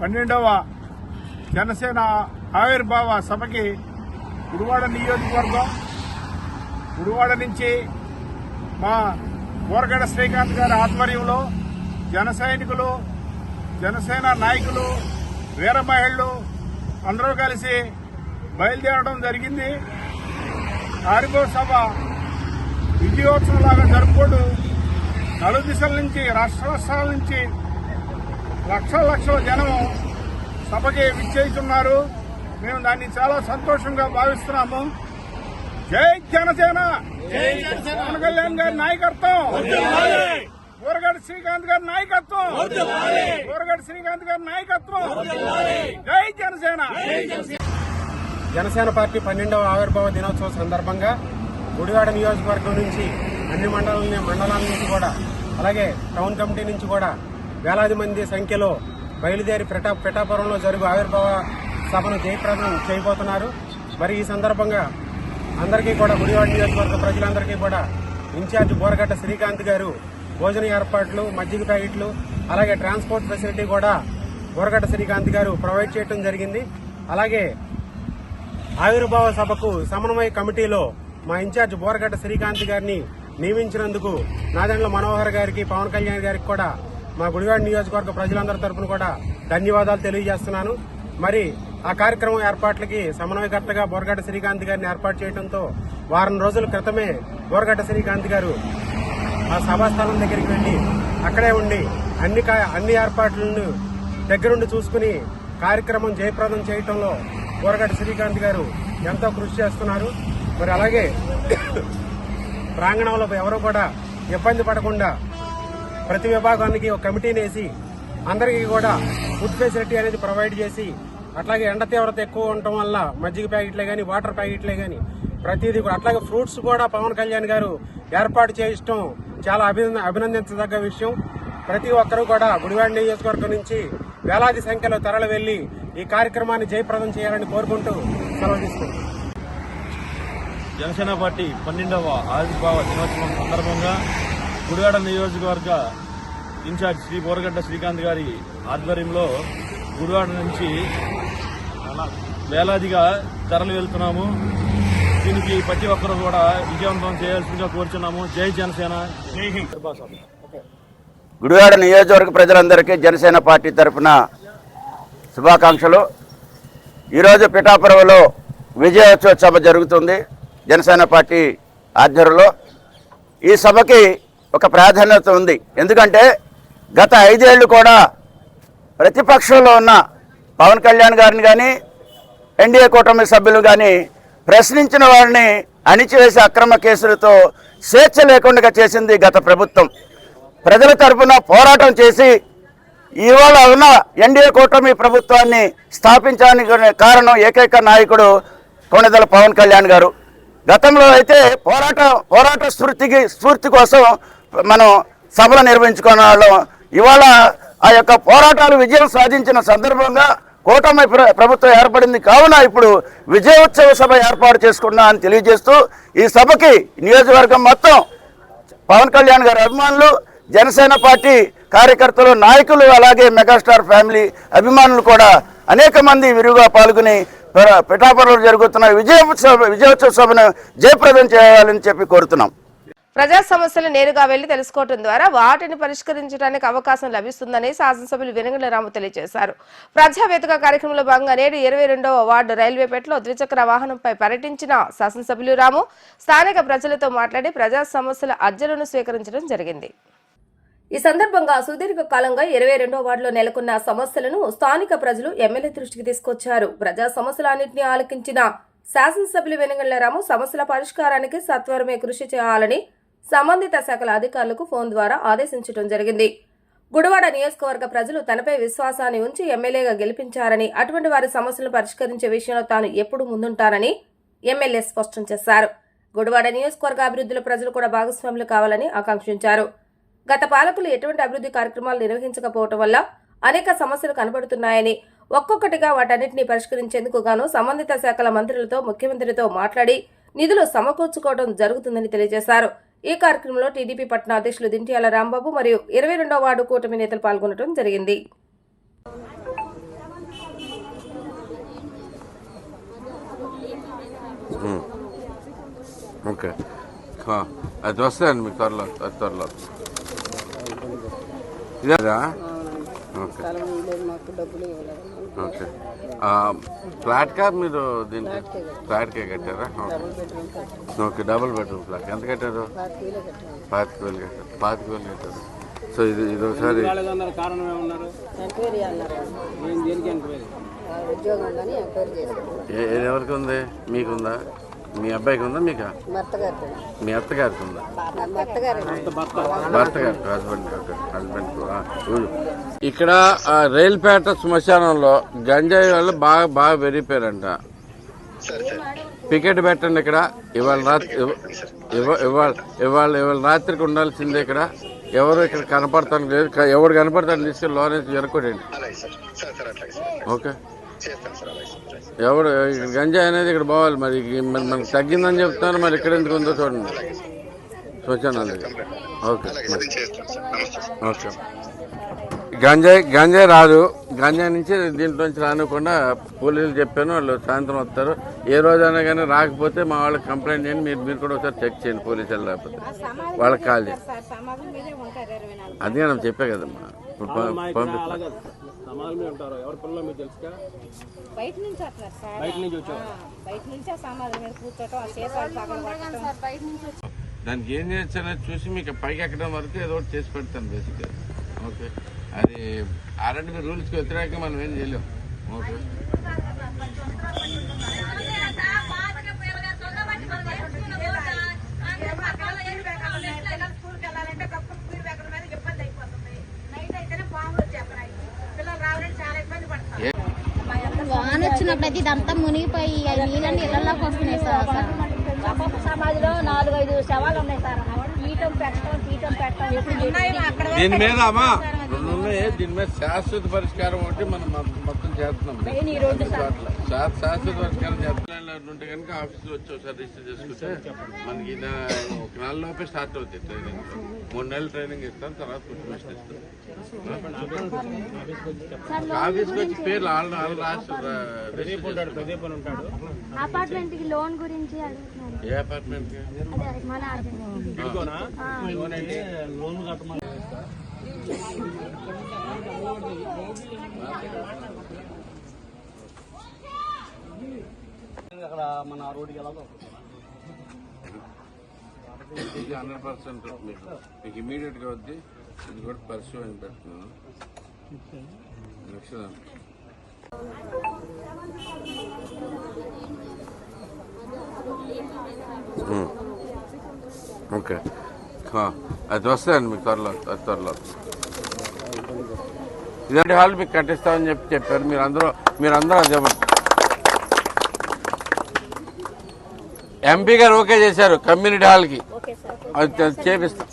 12వ జనసేన ఆవిర్భావ సభకి గుడివాడ నియోజకవర్గం, గుడివాడ నుంచి మా బోరగడ్డ శ్రీకాంత్ గారి ఆధ్వర్యంలో జన సైనికులు, జనసేన నాయకులు, వీర మహిళలు అందరూ కలిసి బయలుదేరడం జరిగింది. ఆవిర్భావ సభ విజయోత్సవంలాగా జరుపుకుంటూ నలు దిశల నుంచి, రాష్ట్రాల నుంచి లక్షల జనం సభకి విచ్చేస్తున్నారు. మేము దాన్ని చాలా సంతోషంగా భావిస్తున్నాము. జై జనసేన, పవన్ కళ్యాణ్ గారి నాయకత్వం, బోరగడ్డ శ్రీకాంత్ గారి నాయకత్వం, బోరగడ్డ శ్రీకాంత్ గారి నాయకత్వం. జై జనసేన. జనసేన పార్టీ 12వ ఆవిర్భావ దినోత్సవం సందర్భంగా గుడివాడ నియోజకవర్గం నుంచి అన్ని మండలాల నుంచి కూడా, అలాగే టౌన్ కమిటీ నుంచి కూడా వేలాది మంది సంఖ్యలో బయలుదేరి పిఠాపురంలో జరుగు ఆవిర్భావ సభను జయప్రదం చేయబోతున్నారు. మరి ఈ సందర్భంగా అందరికీ కూడా, గుడివాడ నియోజకవర్గ ప్రజలందరికీ కూడా ఇన్ఛార్జ్ బోరగడ్డ శ్రీకాంత్ గారు భోజన ఏర్పాట్లు, మజ్జిగ ప్యాకెట్లు, అలాగే ట్రాన్స్పోర్ట్ ఫెసిలిటీ కూడా బోరగడ్డ శ్రీకాంత్ గారు ప్రొవైడ్ చేయడం జరిగింది. అలాగే ఆవిర్భావ సభకు సమన్వయ కమిటీలో మా ఇన్ఛార్జ్ బోరగడ్డ శ్రీకాంత్ గారిని నియమించినందుకు నాదెండ్ల మనోహర్ గారికి, పవన్ కళ్యాణ్ గారికి కూడా మా గుడివాడ నియోజకవర్గ ప్రజలందరి తరఫున కూడా ధన్యవాదాలు తెలియజేస్తున్నాను. మరి ఆ కార్యక్రమం ఏర్పాట్లకి సమన్వయకర్తగా బోరగడ్డ శ్రీకాంత్ గారిని ఏర్పాటు చేయడంతో వారం రోజుల క్రితమే బోరగడ్డ శ్రీకాంత్ గారు ఆ సభాస్థలం దగ్గరికి వెళ్లి అక్కడే ఉండి అన్ని ఏర్పాట్లను దగ్గరుండి చూసుకుని కార్యక్రమం జయప్రదం చేయడంలో బోరగడ్డ శ్రీకాంత్ గారు ఎంతో కృషి చేస్తున్నారు. మరి అలాగే ప్రాంగణంలో ఎవరు కూడా ఇబ్బంది పడకుండా ప్రతి విభాగానికి ఒక కమిటీని వేసి అందరికీ కూడా ఫుడ్ ఫెసిలిటీ అనేది ప్రొవైడ్ చేసి, అట్లాగే ఎండ తీవ్రత ఎక్కువ ఉండటం వల్ల మజ్జిగ ప్యాకెట్లే కానీ, వాటర్ ప్యాకెట్లే కానీ ప్రతిదీ కూడా, అట్లాగే ఫ్రూట్స్ కూడా పవన్ కళ్యాణ్ గారు ఏర్పాటు చేయడం చాలా అభినందించదగ్గ విషయం. ప్రతి ఒక్కరూ కూడా గుడివాడ నియోజకవర్గం నుంచి వేలాది సంఖ్యలో తరలి వెళ్లి ఈ కార్యక్రమాన్ని జయప్రదం చేయాలని కోరుకుంటూ సెలవు తీసుకుంటాం. జనసేన పార్టీ 12వ ఆవిర్భావ దినోత్సవం సందర్భంగా గుడివాడ నియోజకవర్గ ఇన్ఛార్జ్ శ్రీ బోరగడ్డ శ్రీకాంత్ గారి ఆధ్వర్యంలో గుడివాడ నుంచి వేలాదిగా తరలి వెళ్తున్నాము. దీనికి ప్రతి ఒక్కరూ కూడా విజయవంతం చేయాల్సిందిగా కోరుచున్నాము. జై జనసేన, జై హింద్. గుడివాడ నియోజకవర్గ ప్రజలందరికీ జనసేన పార్టీ తరఫున శుభాకాంక్షలు. ఈరోజు పిఠాపురంలో విజయోత్సవ సభ జరుగుతుంది జనసేన పార్టీ ఆధ్వర్యంలో. ఈ సభకి ఒక ప్రాధాన్యత ఉంది. ఎందుకంటే గత 5 ఏళ్లు కూడా ప్రతిపక్షంలో ఉన్న పవన్ కళ్యాణ్ గారిని కానీ, ఎన్డీఏ కూటమి సభ్యులు కానీ ప్రశ్నించిన వారిని అణిచివేసి అక్రమ కేసులతో స్వేచ్ఛ లేకుండా చేసింది గత ప్రభుత్వం. ప్రజల తరఫున పోరాటం చేసి ఇవాళ ఉన్న ఎన్డీఏ కూటమి ప్రభుత్వాన్ని స్థాపించడానికి కారణం ఏకైక నాయకుడు కొణిదెల పవన్ కళ్యాణ్ గారు. గతంలో అయితే పోరాట స్ఫూర్తి కోసం మనం సభలు నిర్వహించుకునే వాళ్ళం. ఇవాళ ఆ యొక్క పోరాటాలు విజయం సాధించిన సందర్భంగా కూటమి ప్రభుత్వం ఏర్పడింది. కావున ఇప్పుడు విజయోత్సవ సభ ఏర్పాటు చేసుకున్నా అని తెలియజేస్తూ ఈ సభకి నియోజకవర్గం మొత్తం పవన్ కళ్యాణ్ గారి అభిమానులు, జనసేన పార్టీ కార్యకర్తలు, నాయకులు, అలాగే మెగాస్టార్ ఫ్యామిలీ అభిమానులు కూడా అనేక మంది విరివిగా పాల్గొని పిఠాపురంలో జరుగుతున్న విజయోత్సవ సభను జయప్రదం చేయాలని చెప్పి కోరుతున్నాం. ప్రజా సమస్యలు నేరుగా వెళ్లి తెలుసుకోవడం ద్వారా వాటిని పరిష్కరించడానికి అవకాశం లభిస్తుందని శాసనసభ్యులు వెనుగల రాము తెలియజేశారు. ప్రజావేదిక కార్యక్రమంలో భాగంగా నేడు 22వ వార్డు రైల్వేపేటలో ద్విచక్ర వాహనంపై పర్యటించిన శాసనసభ్యులు రాము స్థానిక ప్రజలతో మాట్లాడి ప్రజా సమస్యల అర్జీలను స్వీకరించడం జరిగింది. ఈ సందర్భంగా సుదీర్ఘ కాలంగా 22వ వార్డులో నెలకొన్న సమస్యలను స్థానిక ప్రజలు ఎమ్మెల్యే దృష్టికి తీసుకొచ్చారు. ప్రజా సమస్యలన్నింటినీ ఆలకించిన శాసనసభ్యులు వెనుగళ్ల రాము సమస్యల పరిష్కారానికి సత్వరమే కృషి చేయాలని సంబంధిత శాఖల అధికారులకు ఫోన్ ద్వారా ఆదేశించడం జరిగింది. గుడివాడ నియోజకవర్గ ప్రజలు తనపై విశ్వాసాన్ని ఉంచి ఎమ్మెల్యేగా గెలిపించారని, అటువంటి వారి సమస్యలను పరిష్కరించే విషయంలో తాను ఎప్పుడూ ముందుంటానని ఎమ్మెల్యే స్పష్టం చేశారు. గుడివాడ నియోజకవర్గ అభివృద్ధిలో ప్రజలు కూడా భాగస్వాములు కావాలని ఆకాంక్షించారు. గత పాలకులు ఎటువంటి అభివృద్ధి కార్యక్రమాలు నిర్వహించకపోవడం వల్ల అనేక సమస్యలు కనబడుతున్నాయని, ఒక్కొక్కటిగా వాటన్నిటిని పరిష్కరించేందుకు గాను సంబంధిత శాఖల మంత్రులతో ముఖ్యమంత్రితో మాట్లాడి నిధులు సమకూర్చుకోవడం జరుగుతుందని తెలియజేశారు. ఈ కార్యక్రమంలో టీడీపీ పట్టణ అధ్యక్షులు దింట్యాల రాంబాబు మరియు 22వ వార్డు కూటమి నేతలు పాల్గొనడం జరిగింది. ఓకే, అది వస్తాయండి మీకు త్వరలో. ఇదేరా? Okay okay. ఫ్లాట్గా మీరు దీనికి ఫ్లాట్కే కట్టారా? Okay, double bedroom flat. ఎంత కట్టారు? 25,000 కట్టారు. 25,000 కట్టారు. సో ఇది ఒకసారి ఎవరికి ఉంది? మీకుందా? మీ అబ్బాయికి ఉందా? మీకా? మీ అత్తగారికి ఉందా? భర్త గారికి, హస్బెండ్. ఇక్కడ రైల్పేట శ్మశానంలో గంజాయి వల్ల బాగా పెరిగిపోయారంట. పికెట్ పెట్టండి ఇక్కడ. ఇవాళ రాత్రికి ఉండాల్సిందే ఇక్కడ. ఎవరు ఇక్కడ కనపడతాను లేదు. ఎవరు కనపడతాను తీసుకెళ్ళి లోనేసి ఎరకొట్టండి. ఓకే, ఎవరు గంజాయి అనేది ఇక్కడ పోవాలి. మరి మనకు తగ్గిందని చెప్తాను, మరి ఇక్కడ ఎందుకు ఉందో చూడండి శ్మశానాలు. Okay okay. గంజాయి రాదు. గంజాయి నుంచి దీంట్లో నుంచి రానివ్వకుండా పోలీసులు చెప్పాను, వాళ్ళు సాయంత్రం వస్తారు. ఏ రోజైనా కానీ రాకపోతే మా వాళ్ళకి కంప్లైంట్ చేయండి. మీరు కూడా ఒకసారి చెక్ చేయండి. పోలీసులు లేకపోతే వాళ్ళకి కాల్ చేయండి. అదే నేను చెప్పే కదమ్మా. దానికి ఏం చేస్తానని చూసి మీకు పైకి ఎక్కడం వరకు ఏదో ఒకటి చేసి పెడతాను బేసిక్గా. ఓకే, అది ఆర్ఎండ్బి రూల్స్కి వ్యతిరేకంగా మనం ఏం చేయలేం. ఓకే, వాన వచ్చినప్పుడు ఇదంతా మునిగిపోయి నీళ్ళని ఇళ్లలోకి వస్తున్నాయి సార్. సమాధిలో 4-5 శవాలు ఉన్నాయి సార్. దీని మీద అమ్మా రెండు ఉన్నాయి. దీని మీద శాశ్వత పరిష్కారం ఒకటి మనం మొత్తం చేస్తున్నాం. శాశ్వత పరిష్కారం చేస్తున్నాం ఉంటే కనుక ఆఫీస్లో వచ్చి ఒకసారి రిజిస్టర్ చేసుకుంటే మనకి 1 నెల లోపే స్టార్ట్ అవుతుంది ట్రైనింగ్. 3 నెలలు ట్రైనింగ్ ఇస్తాం, తర్వాత ఇన్ఫర్మేషన్ ఇస్తాం. ఆఫీస్కి వచ్చి పేర్లు వాళ్ళు రాస్తారు. అపార్ట్మెంట్ కి లోన్ గురించి అడుగుతున్నాను. ఏ అపార్ట్మెంట్ కి? లోన్ కట్టమని అక్కడ మన రోడ్డుకి వెళ్ళాలి. 100% మీకు ఇమీడియట్ గా వద్ది. ఇది కూడా పర్సూ అని పెడుతున్నాను. నెక్స్ట్ ఓకే, అది వస్తాయండి మీకు త్వరలో. ఇలాంటి హాల్ మీకు కట్టిస్తామని చెప్పారు. మీరందరూ అది చెప్పండి. ఎంపీ గారు ఓకే చేశారు కమ్యూనిటీ హాల్కి. అది చేపిస్తాం.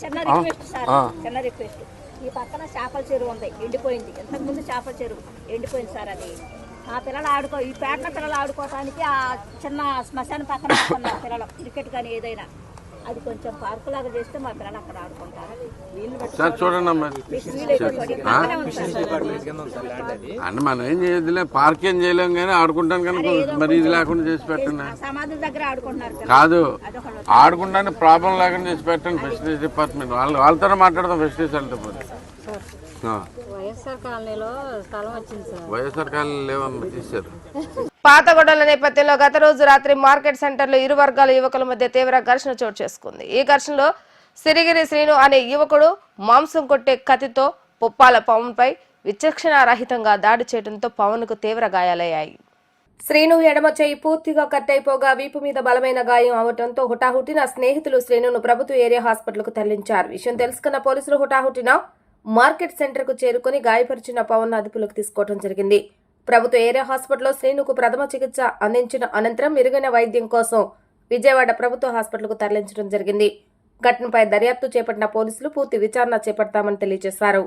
ఈ పక్కన చేపల చెరువు ఉంది, ఎండిపోయింది. ఇంతకుముందు చేపల చెరువు ఎండిపోయింది సార్. అది ఆ పిల్లలు ఈ పేటలో పిల్లలు ఆడుకోవటానికి ఆ చిన్న శ్మశాన పక్కన పిల్లలు క్రికెట్ కానీ ఏదైనా అది కొంచెం పార్కు లాగా చేస్తే మా పిల్లలు అక్కడ ఆడుకుంటారు. చూడండి అంటే మనం ఏం చేయదులే, పార్క్ ఏం చేయలేం కానీ ఆడుకుంటాను కనుక మరి ఇది లేకుండా చేసి పెట్టండి. సమాధి దగ్గర ఆడుకుంటున్నారు కాదు, ఆడుకుంటానికి ప్రాబ్లం లేకుండా చేసి పెట్టండి. ఫెసిలిటీస్ డిపార్ట్మెంట్ వాళ్ళతో మాట్లాడదాం. ఫెసిలిటీస్ వెళ్తే వైఎస్ఆర్ కాలనీలో స్థలం వచ్చింది సార్. వైఎస్ఆర్ కాలనీ లేవమ్మా, తీశారు. పాత గొడవల నేపథ్యంలో గత రోజు రాత్రి మార్కెట్ సెంటర్లో ఇరు వర్గాల యువకుల మధ్య తీవ్ర ఘర్షణ చోటు చేసుకుంది. ఈ ఘర్షణలో సిరిగిరి శ్రీను అనే యువకుడు మాంసం కొట్టే కత్తితో పుప్పాల పవన్ పై విచక్షణారహితంగా దాడి చేయడంతో పవన్ కు తీవ్ర గాయాలయ్యాయి. శ్రీను ఎడమ చేయి పూర్తిగా కట్ అయిపోగా వీపు మీద బలమైన గాయం అవడంతో హుటాహుటిన స్నేహితులు శ్రీనును ప్రభుత్వ ఏరియా హాస్పిటల్కు తరలించారు. విషయం తెలుసుకున్న పోలీసులు హుటాహుటిన మార్కెట్ సెంటర్కు చేరుకుని గాయపరిచిన పవన్ అదుపులోకి తీసుకోవడం జరిగింది. ప్రభుత్వ ఏరియా హాస్పిటల్లో శ్రీనుకు ప్రథమ చికిత్స అందించిన అనంతరం మెరుగైన వైద్యం కోసం విజయవాడ ప్రభుత్వ హాస్పిటల్కు తరలించడం జరిగింది. ఘటనపై దర్యాప్తు చేపట్టిన పోలీసులు పూర్తి విచారణ చేపడతామని తెలియజేశారు.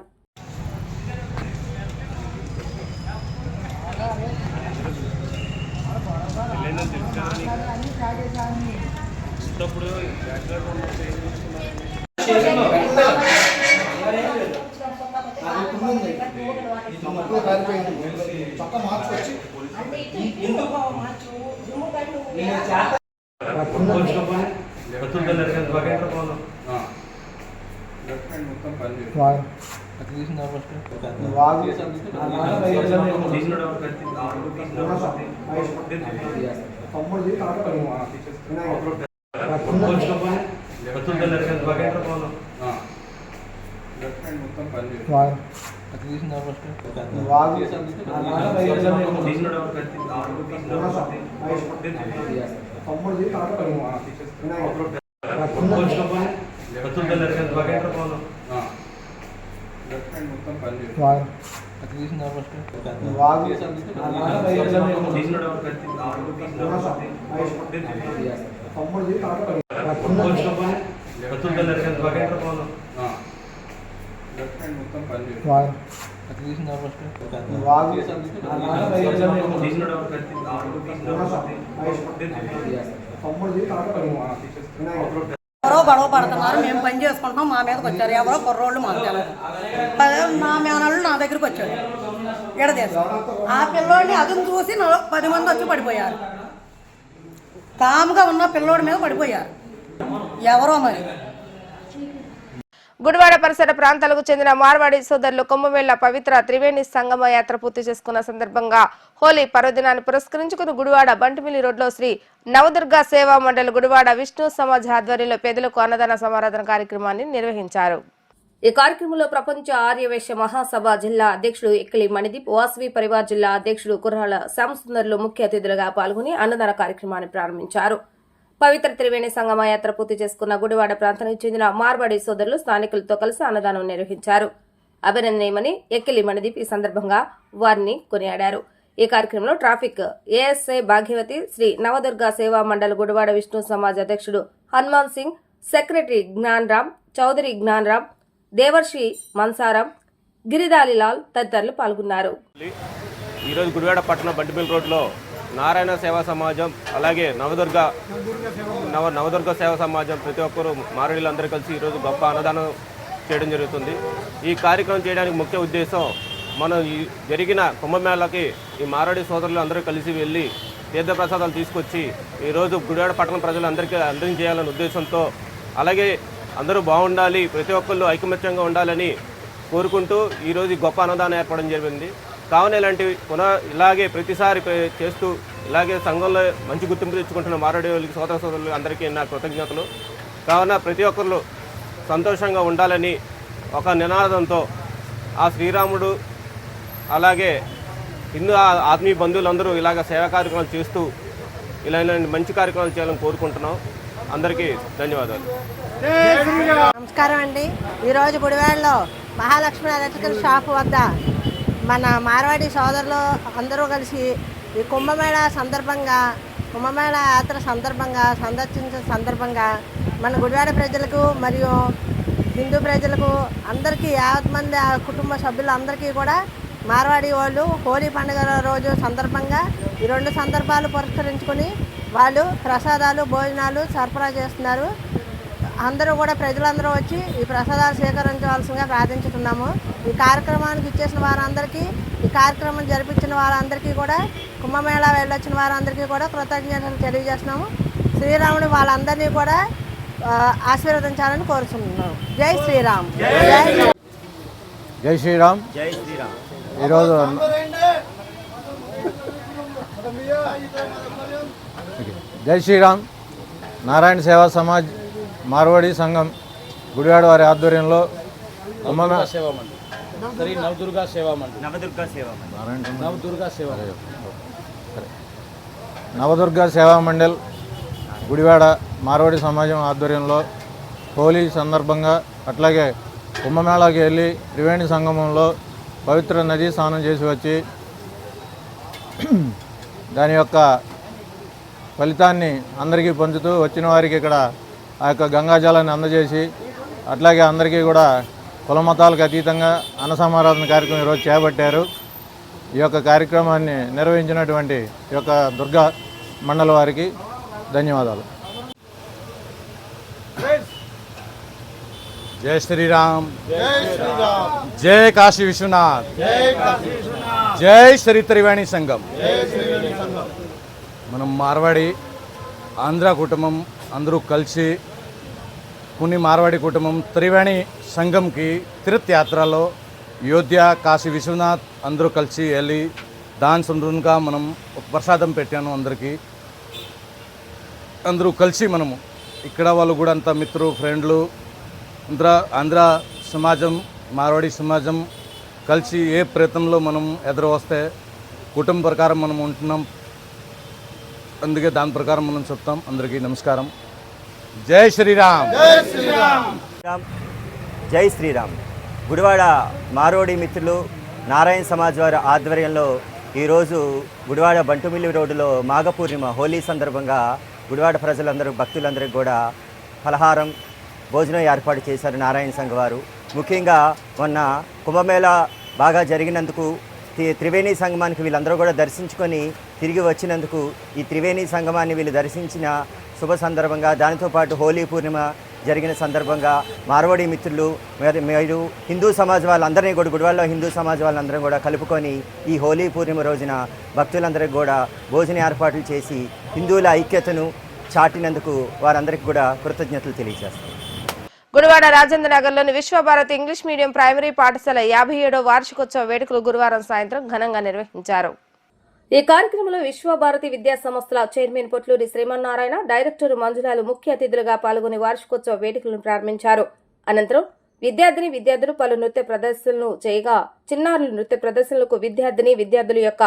ఎవరో గొడవ పడుతున్నారు, మేము పని చేసుకుంటున్నాం, మా మీదకి వచ్చారు. ఎవరో కుర్రోళ్ళు మాకు తెలియదు. నా మేనళ్ళు నా దగ్గరికి వచ్చాడు ఎడదేశం. ఆ పిల్లోడిని అదును చూసి 10 మంది వచ్చి పడిపోయారు. కాముగా ఉన్న పిల్లోడి మీద పడిపోయారు. ఎవరో మరి. గుడివాడ పరిసర ప్రాంతాలకు చెందిన మార్వాడి సోదరులు కుంభమేళ పవిత్ర త్రివేణి సంగమ యాత్ర పూర్తి చేసుకున్న సందర్భంగా హోలీ పర్వదినాన్ని పురస్కరించుకుని గుడివాడ బంటిమిల్లి రోడ్లో శ్రీ నవదుర్గా సేవా మండలి గుడివాడ విష్ణు సమాజ్ ఆధ్వర్యంలో పేదలకు అన్నదాన సమారాధన కార్యక్రమాన్ని నిర్వహించారు. ఈ కార్యక్రమంలో ప్రపంచ ఆర్యవైశ్య మహాసభ జిల్లా అధ్యక్షుడు ఎక్కిలి మణిదీప్, వాసవి పరివార్ జిల్లా అధ్యక్షుడు కుర్రాల శ్యామసుందర్లు ముఖ్య అతిథులుగా పాల్గొని అన్నదాన కార్యక్రమాన్ని ప్రారంభించారు. పవిత్ర త్రివేణి సంగమ యాత్ర పూర్తి చేసుకున్న గుడివాడ ప్రాంతానికి చెందిన మార్వాడి సోదరులు స్థానికులతో కలిసి అన్నదానం నిర్వహించారు. అభినందనీయమని ఎక్కిలి మణిదీప్ ఈ సందర్భంగా వారిని కొనియాడారు. ఈ కార్యక్రమంలో ట్రాఫిక్ ఏఎస్ఐ భాగ్యవతి, శ్రీ నవదుర్గా సేవా మండలి గుడివాడ విష్ణు సమాజ్ అధ్యక్షుడు హనుమాన్ సింగ్, సెక్రటరీ జ్ఞాన్రామ్, చౌదరి జ్ఞాన్రామ్, దేవర్షి మన్సారాం, గిరిదాలిలాల్ తదితరులు పాల్గొన్నారు. ఈరోజు గుడివాడ పట్టణ బంటిమిల్ రోడ్లో నారాయణ సేవా సమాజం, అలాగే నవదుర్గ సేవా సమాజం ప్రతి ఒక్కరూ మారడీలందరూ కలిసి ఈరోజు గొప్ప అన్నదానం చేయడం జరుగుతుంది. ఈ కార్యక్రమం చేయడానికి ముఖ్య ఉద్దేశం, మనం ఈ జరిగిన కుంభమేళకి ఈ మారడీ సోదరులు అందరూ కలిసి వెళ్ళి తీర్థప్రసాదాలు తీసుకొచ్చి ఈరోజు గుడివాడ పట్టణ ప్రజలందరికీ అందించేయాలనే ఉద్దేశంతో, అలాగే అందరూ బాగుండాలి, ప్రతి ఒక్కళ్ళు ఐకమత్యంగా ఉండాలని కోరుకుంటూ ఈరోజు గొప్ప అన్నదానం ఏర్పడడం జరిగింది. కావున ఇలాగే ప్రతిసారి చేస్తూ ఇలాగే సంఘంలో మంచి గుర్తింపు తెచ్చుకుంటున్న మారడీ వాళ్ళకి సోదరులు అందరికీ నా కృతజ్ఞతలు. కావున ప్రతి ఒక్కరు సంతోషంగా ఉండాలని ఒక నినాదంతో ఆ శ్రీరాముడు అలాగే హిందూ ఆత్మీయ బంధువులందరూ ఇలాగ సేవా కార్యక్రమాలు చేస్తూ ఇలాంటి మంచి కార్యక్రమాలు చేయాలని కోరుకుంటున్నాం. అందరికీ ధన్యవాదాలు. నమస్కారం అండి. ఈరోజు గుడివాడలో మహాలక్ష్మి ఎలక్ట్రికల్ షాప్ వద్ద మన మార్వాడి సోదరులు అందరూ కలిసి ఈ కుంభమేళ యాత్ర సందర్శించిన సందర్భంగా మన గుడివాడ ప్రజలకు మరియు హిందూ ప్రజలకు అందరికీ 50 మంది కుటుంబ సభ్యులందరికీ కూడా మార్వాడి వాళ్ళు హోలీ పండుగ రోజు సందర్భంగా ఈ 2 సందర్భాలు పురస్కరించుకొని వాళ్ళు ప్రసాదాలు భోజనాలు సరఫరా చేస్తున్నారు. అందరూ కూడా ప్రజలందరూ వచ్చి ఈ ప్రసాదాలు స్వీకరించవలసిందిగా ప్రార్థించుతున్నాము. ఈ కార్యక్రమానికి ఇచ్చేసిన వారందరికీ, ఈ కార్యక్రమం జరిపించిన వారందరికీ కూడా, కుంభమేళ వెళ్ళొచ్చిన వారందరికీ కూడా కృతజ్ఞతలు తెలియజేస్తున్నాము. శ్రీరాముడు వాళ్ళందరినీ కూడా ఆశీర్వదించాలని కోరుతున్నాము. జై శ్రీరామ్. జై శ్రీరామ్. జై శ్రీరామ్. ఈరోజు జై శ్రీరామ్ నారాయణ సేవా సమాజ్ మార్వాడి సంఘం గుడివాడ వారి ఆధ్వర్యంలో నవదుర్గ సేవా మండల్ గుడివాడ మార్వాడి సమాజం ఆధ్వర్యంలో హోలీ సందర్భంగా అట్లాగే కుంభమేళాకి వెళ్ళి త్రివేణి సంగమంలో పవిత్ర నదీ స్నానం చేసి వచ్చి దాని యొక్క ఫలితాన్ని అందరికీ పంచుతూ వచ్చిన వారికి ఇక్కడ ఆ యొక్క గంగాజలాన్ని అందజేసి అట్లాగే అందరికీ కూడా కుల మతాలకు అతీతంగా అన్నసమారాధన కార్యక్రమం ఈరోజు చేపట్టారు. ఈ యొక్క కార్యక్రమాన్ని నిర్వహించినటువంటి ఈ యొక్క దుర్గా మండల వారికి ధన్యవాదాలు. జై శ్రీరామ్, జై కాశీ విశ్వనాథ్, జై శ్రీ త్రివేణి సంఘం. మనం మార్వాడి ఆంధ్ర కుటుంబం అందరూ కలిసి కొన్ని మార్వాడి కుటుంబం త్రివేణి సంఘంకి తీర్థయాత్రలో అయోధ్య కాశీ విశ్వనాథ్ అందరూ కలిసి వెళ్ళి దాని సందర్భంగా మనం ఒక ప్రసాదం పెట్టాను అందరికీ. అందరూ కలిసి మనము ఇక్కడ వాళ్ళు కూడా అంతా మిత్రులు ఫ్రెండ్లు ఆంధ్ర సమాజం మార్వాడి సమాజం కలిసి ఏ ప్రయత్నంలో మనం ఎదురు వస్తే కుటుంబ ప్రకారం మనం ఉంటున్నాం. అందుకే దాని ప్రకారం మనం చెప్తాం. అందరికీ నమస్కారం. జై శ్రీరామ్. జై శ్రీరామ్. గుడివాడ మార్వాడి మిత్రులు నారాయణ సమాజ్ వారి ఆధ్వర్యంలో ఈరోజు గుడివాడ బంటుమిల్లి రోడ్డులో మాఘ పూర్ణిమ హోలీ సందర్భంగా గుడివాడ ప్రజలందరూ భక్తులందరికీ కూడా ఫలహారం భోజనం ఏర్పాటు చేశారు నారాయణ సంఘ వారు. ముఖ్యంగా మొన్న కుంభమేళా బాగా జరిగినందుకు త్రివేణి సంగమానికి వీళ్ళందరూ కూడా దర్శించుకొని తిరిగి వచ్చినందుకు ఈ త్రివేణి సంగమాన్ని వీళ్ళు దర్శించిన శుభ సందర్భంగా దానితో పాటు హోలీ పూర్ణిమ జరిగిన సందర్భంగా మార్వాడి మిత్రులు మీరు హిందూ సమాజ్ వాళ్ళందరినీ కూడా గుడివాడలో హిందూ సమాజ్ వాళ్ళందరం కూడా కలుపుకొని ఈ హోలీ పూర్ణిమ రోజున భక్తులందరికీ కూడా భోజన ఏర్పాట్లు చేసి హిందువుల ఐక్యతను చాటినందుకు వారందరికీ కూడా కృతజ్ఞతలు తెలియజేస్తారు. గుడివాడ రాజేంద్ర నగర్లోని విశ్వభారతి ఇంగ్లీష్ మీడియం ప్రైమరీ పాఠశాల 57వ వార్షికోత్సవ వేడుకలు గురువారం సాయంత్రం ఘనంగా నిర్వహించారు. ఈ కార్యక్రమంలో విశ్వభారతి విద్యా సంస్థల చైర్మన్ పొట్లూరి శ్రీమన్నారాయణ, డైరెక్టర్ మంజులాలు ముఖ్య అతిథులుగా పాల్గొని వార్షికోత్సవ వేడుకలను ప్రారంభించారు. అనంతరం విద్యార్థులు పలు నృత్య ప్రదర్శనలు చేయగా చిన్నారుల నృత్య ప్రదర్శనలకు విద్యార్థుల యొక్క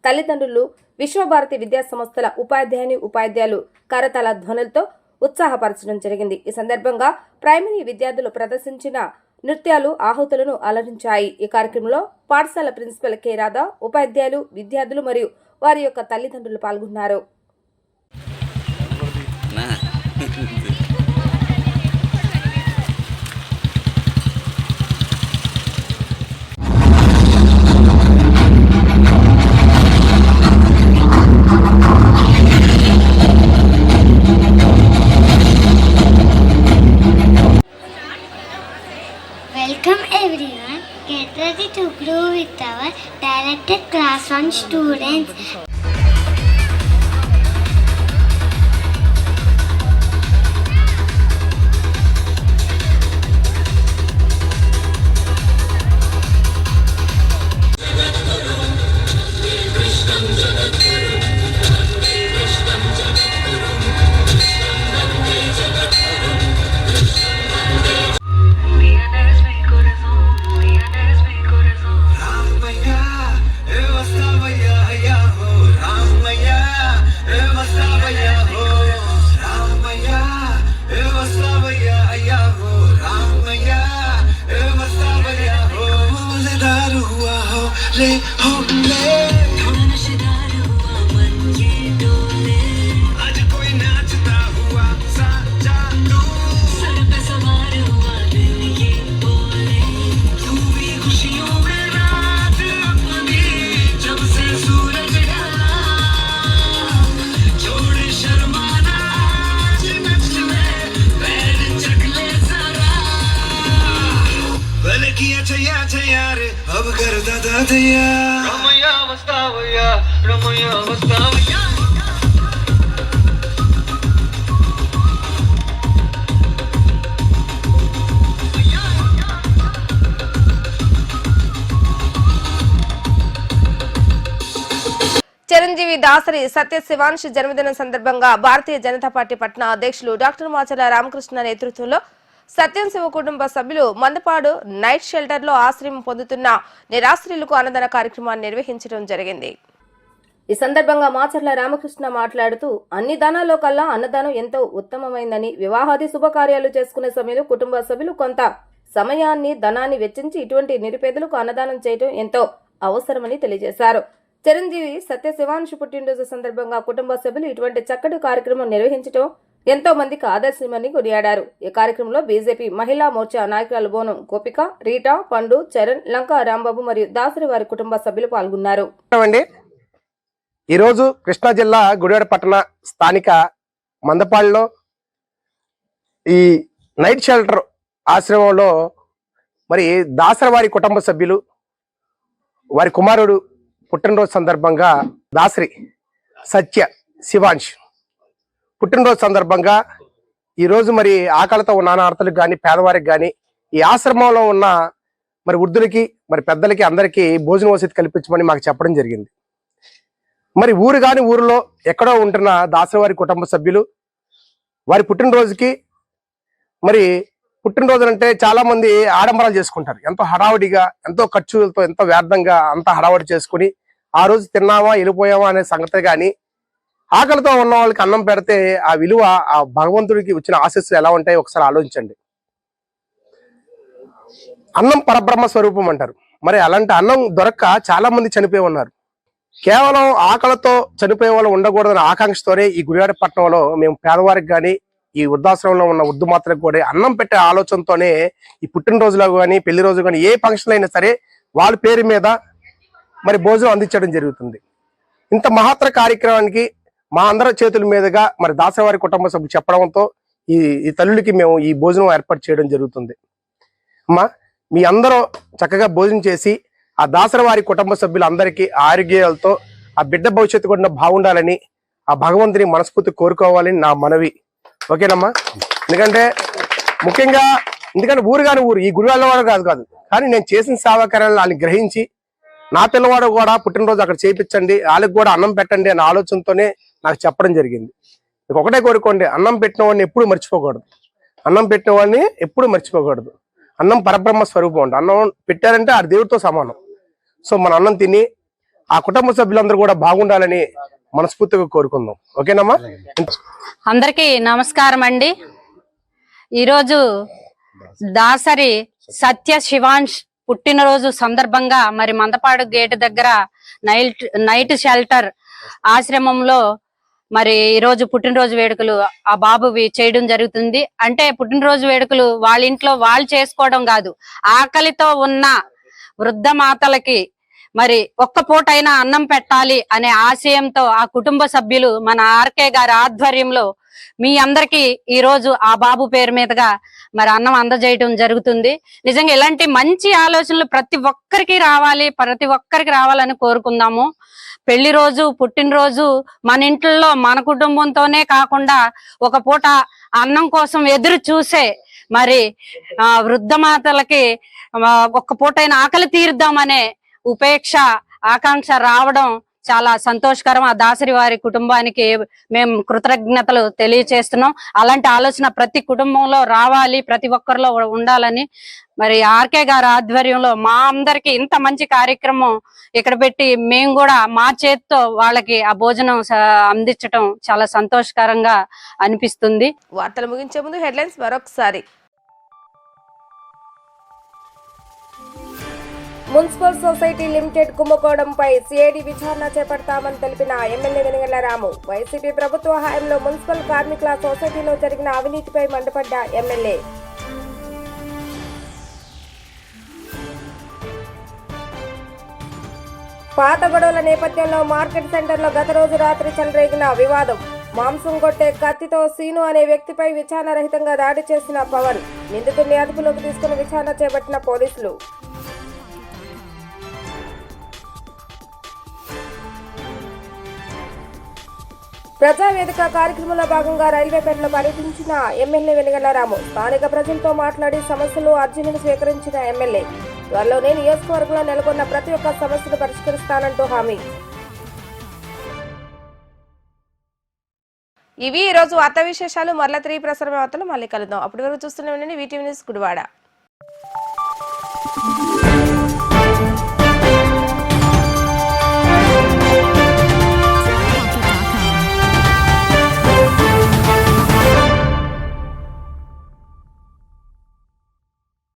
తల్లిదండ్రులు విశ్వభారతి విద్యా సంస్థల ఉపాధ్యాయులు కరతాళ ధ్వనులతో ఉత్సాహపరచడం జరిగింది. ఈ సందర్భంగా ప్రైమరీ విద్యార్థులు ప్రదర్శించిన నృత్యాలు ఆహుతులను అలరించాయి. ఈ కార్యక్రమంలో పాఠశాల ప్రిన్సిపల్ కె రాధా, ఉపాధ్యాయులు, విద్యార్థులు మరియు వారి యొక్క తల్లిదండ్రులు పాల్గొన్నారు. Welcome everyone. Get ready to grow with our talented class 1 students. Chiranjeevi Dasari సత్య శివాంశ్ జన్మదినం సందర్భంగా భారతీయ జనతా పార్టీ పట్న అధ్యక్షులు డాక్టర్ మాచల రామకృష్ణ నేతృత్వంలో సత్యం శివ కుటుంబ సభ్యులు మందపాడు నైట్ షెల్టర్ లో ఆశ్రయం పొందుతున్న నిరాశ్రయులకు అన్నదాన కార్యక్రమాన్ని నిర్వహించడం జరిగింది. ఈ సందర్భంగా మాచర్ల రామకృష్ణ మాట్లాడుతూ అన్ని దానాల్లో కల్లా అన్నదానం ఎంతో ఉత్తమమైందని, వివాహాది శుభకార్యాలు చేసుకునే సమయంలో కుటుంబ సభ్యులు కొంత సమయాన్ని ధనాన్ని వెచ్చించి ఇటువంటి నిరుపేదలకు అన్నదానం చేయడం ఎంతో అవసరమని తెలియజేశారు. చిరంజీవి సత్య శివాంశు పుట్టినరోజు సందర్భంగా కుటుంబ సభ్యులు ఇటువంటి చక్కటి కార్యక్రమం నిర్వహించడం ఎంతో మందికి ఆదర్శమని కొనియాడారు. ఈ కార్యక్రమంలో బీజేపీ మహిళా మోర్చా నాయకురాలు బోనం గోపిక, రీటా, పండు, చరణ్, లంకా రాంబాబు మరియు దాసరి వారి కుటుంబ సభ్యులు పాల్గొన్నారు. ఈరోజు కృష్ణా జిల్లా గుడివాడ పట్టణ స్థానిక మందపాడులో ఈ నైట్ షెల్టర్ ఆశ్రమంలో మరి దాసరి వారి కుటుంబ సభ్యులు వారి కుమారుడు పుట్టినరోజు సందర్భంగా దాసరి సత్య శివాంశ్ పుట్టినరోజు సందర్భంగా ఈరోజు మరి ఆకలితో ఉన్న అనాథలకు కానీ పేదవారికి కానీ ఈ ఆశ్రమంలో ఉన్న మరి వృద్ధులకి మరి పెద్దలకి అందరికీ భోజన వసతి కల్పించమని మాకు చెప్పడం జరిగింది. మరి ఊరు కాని ఊరిలో ఎక్కడో ఉంటున్న దాసరివారి కుటుంబ సభ్యులు వారి పుట్టినరోజుకి మరి పుట్టినరోజు అంటే చాలా మంది ఆడంబరాలు చేసుకుంటారు. ఎంతో హడావుడిగా, ఎంతో ఖర్చులతో, ఎంతో వ్యర్థంగా అంతా హడావుడి చేసుకుని ఆ రోజు తిన్నామా వెళ్ళిపోయామా అనే సంగతి కానీ ఆకలితో ఉన్న వాళ్ళకి అన్నం పెడితే ఆ విలువ, ఆ భగవంతుడికి వచ్చిన ఆశీస్సులు ఎలా ఉంటాయో ఒకసారి ఆలోచించండి. అన్నం పరబ్రహ్మ స్వరూపం అంటారు. మరి అలాంటి అన్నం దొరక్క చాలా మంది చనిపోయి ఉన్నారు. కేవలం ఆకలితో చనిపోయే వాళ్ళు ఉండకూడదన్న ఆకాంక్షతోనే ఈ గుడివాడ పట్టణంలో మేము పేదవారికి కానీ ఈ వృద్ధాశ్రమంలో ఉన్న వృద్ధు మాత్రకు కూడా అన్నం పెట్టే ఆలోచనతోనే ఈ పుట్టినరోజులో కానీ పెళ్లి రోజు కానీ ఏ ఫంక్షన్ అయినా సరే వాళ్ళ పేరు మీద మరి భోజనం అందించడం జరుగుతుంది. ఇంత మహత్తర కార్యక్రమానికి మా అందరి చేతుల మీదుగా మరి దాసరివారి కుటుంబ సభ్యులు చెప్పడంతో ఈ తల్లులకి మేము ఈ భోజనం ఏర్పాటు చేయడం జరుగుతుంది. అమ్మా, మీ అందరూ చక్కగా భోజనం చేసి ఆ దాసరివారి కుటుంబ సభ్యులందరికీ ఆరోగ్యాలతో ఆ బిడ్డ భవిష్యత్తు కూడా బాగుండాలని ఆ భగవంతుని మనస్ఫూర్తి కోరుకోవాలని నా మనవి. ఓకేనమ్మా? ఎందుకంటే ముఖ్యంగా ఊరు కాని ఊరు ఈ గుడివాళ్ళ వాడు కాదు కానీ నేను చేసిన సేవాకార్యాలను వాళ్ళని గ్రహించి నా పిల్లవాడు కూడా పుట్టినరోజు అక్కడ చేయించండి, వాళ్ళకి కూడా అన్నం పెట్టండి అనే ఆలోచనతోనే నాకు చెప్పడం జరిగింది. మీకు ఒకటే కోరుకోండి, అన్నం పెట్టిన వాడిని ఎప్పుడు మర్చిపోకూడదు. అన్నం పెట్టిన వాడిని ఎప్పుడు మర్చిపోకూడదు. అన్నం పరబ్రహ్మ స్వరూపం అంట. అన్నం పెట్టారంటే ఆ దేవుడితో సమానం. సో మన అన్నం తిని ఆ కుటుంబ సభ్యులందరూ కూడా బాగుండాలని మనస్ఫూర్తిగా కోరుకుందాం. ఓకేనమ్మా? అందరికీ నమస్కారం అండి. ఈరోజు దాసరి సత్య శివాంశ్ పుట్టినరోజు సందర్భంగా మరి మందపాడు గేట్ దగ్గర నైట్ షెల్టర్ ఆశ్రమంలో మరి ఈరోజు పుట్టినరోజు వేడుకలు ఆ బాబువి చేయడం జరుగుతుంది. అంటే పుట్టినరోజు వేడుకలు వాళ్ళ ఇంట్లో వాళ్ళు చేసుకోవడం కాదు, ఆకలితో ఉన్న వృద్ధ మాతలకి మరి ఒక్క పూటైనా అన్నం పెట్టాలి అనే ఆశయంతో ఆ కుటుంబ సభ్యులు మన ఆర్కే గారి ఆధ్వర్యంలో మీ అందరికీ ఈ రోజు ఆ బాబు పేరు మీదుగా మరి అన్నం అందజేయడం జరుగుతుంది. నిజంగా ఇలాంటి మంచి ఆలోచనలు ప్రతి ఒక్కరికి రావాలని కోరుకుందాము. పెళ్లి రోజు, పుట్టినరోజు మన ఇంట్లో మన కుటుంబంతోనే కాకుండా ఒక పూట అన్నం కోసం ఎదురు చూసే మరి వృద్ధ మాతలకి ఒక్క పూటైన ఆకలి తీరుద్దామనే ఉపేక్ష ఆకాంక్ష రావడం చాలా సంతోషకరం. ఆ దాసరి వారి కుటుంబానికి మేము కృతజ్ఞతలు తెలియచేస్తున్నాం. అలాంటి ఆలోచన ప్రతి కుటుంబంలో రావాలి, ప్రతి ఒక్కరిలో ఉండాలని మరి ఆర్కే గారి ఆధ్వర్యంలో మా అందరికి ఇంత మంచి కార్యక్రమం ఇక్కడ పెట్టి మేము కూడా మా చేతితో వాళ్ళకి ఆ భోజనం అందించడం చాలా సంతోషకరంగా అనిపిస్తుంది. వార్తలు ముగించే ముందు హెడ్లైన్స్ మరొకసారి. మున్సిపల్ సొసైటీ లిమిటెడ్ కుంభకోణంపై సిఐడి విచారణ చేపడతామని తెలిపిన ఎమ్మెల్యే వెనిగళ్ల రాము. వైసీపీ ప్రభుత్వ హయాంలో మున్సిపల్ కార్మికుల సొసైటీలో జరిగిన అవినీతిపై మండిపడ్డ ఎమ్మెల్యే. పాత గొడవల నేపథ్యంలో మార్కెట్ సెంటర్లో గత రోజు రాత్రి చెలరేగిన వివాదం. మాంసం కొట్టే కత్తితో సీను అనే వ్యక్తిపై విచారణ రహితంగా దాడి చేసిన పవన్. నిందితుడిని అదుపులోకి తీసుకుని విచారణ చేపట్టిన పోలీసులు. ప్రజావేదిక కార్యక్రమంలో భాగంగా రైల్వేపేటలో పర్యటించిన ఎమ్మెల్యే వెనిగళ్ల రాము. స్థానిక ప్రజలతో మాట్లాడి సమస్యలు, అర్జీలను స్వీకరించిన ఎమ్మెల్యే త్వరలోనే నియోజకవర్గంలో నెలకొన్న ప్రతి ఒక్క సమస్యను పరిష్కరిస్తానంటూ హామీ. ఇవి ఈ రోజు వార్తా విశేషాలు. మరలా 3 ప్రసార వార్తలు మళ్ళీ కలుద్దాం. అప్పటి వరకు చూస్తూనే ఉండండి వీటీవీ న్యూస్ గుడివాడ.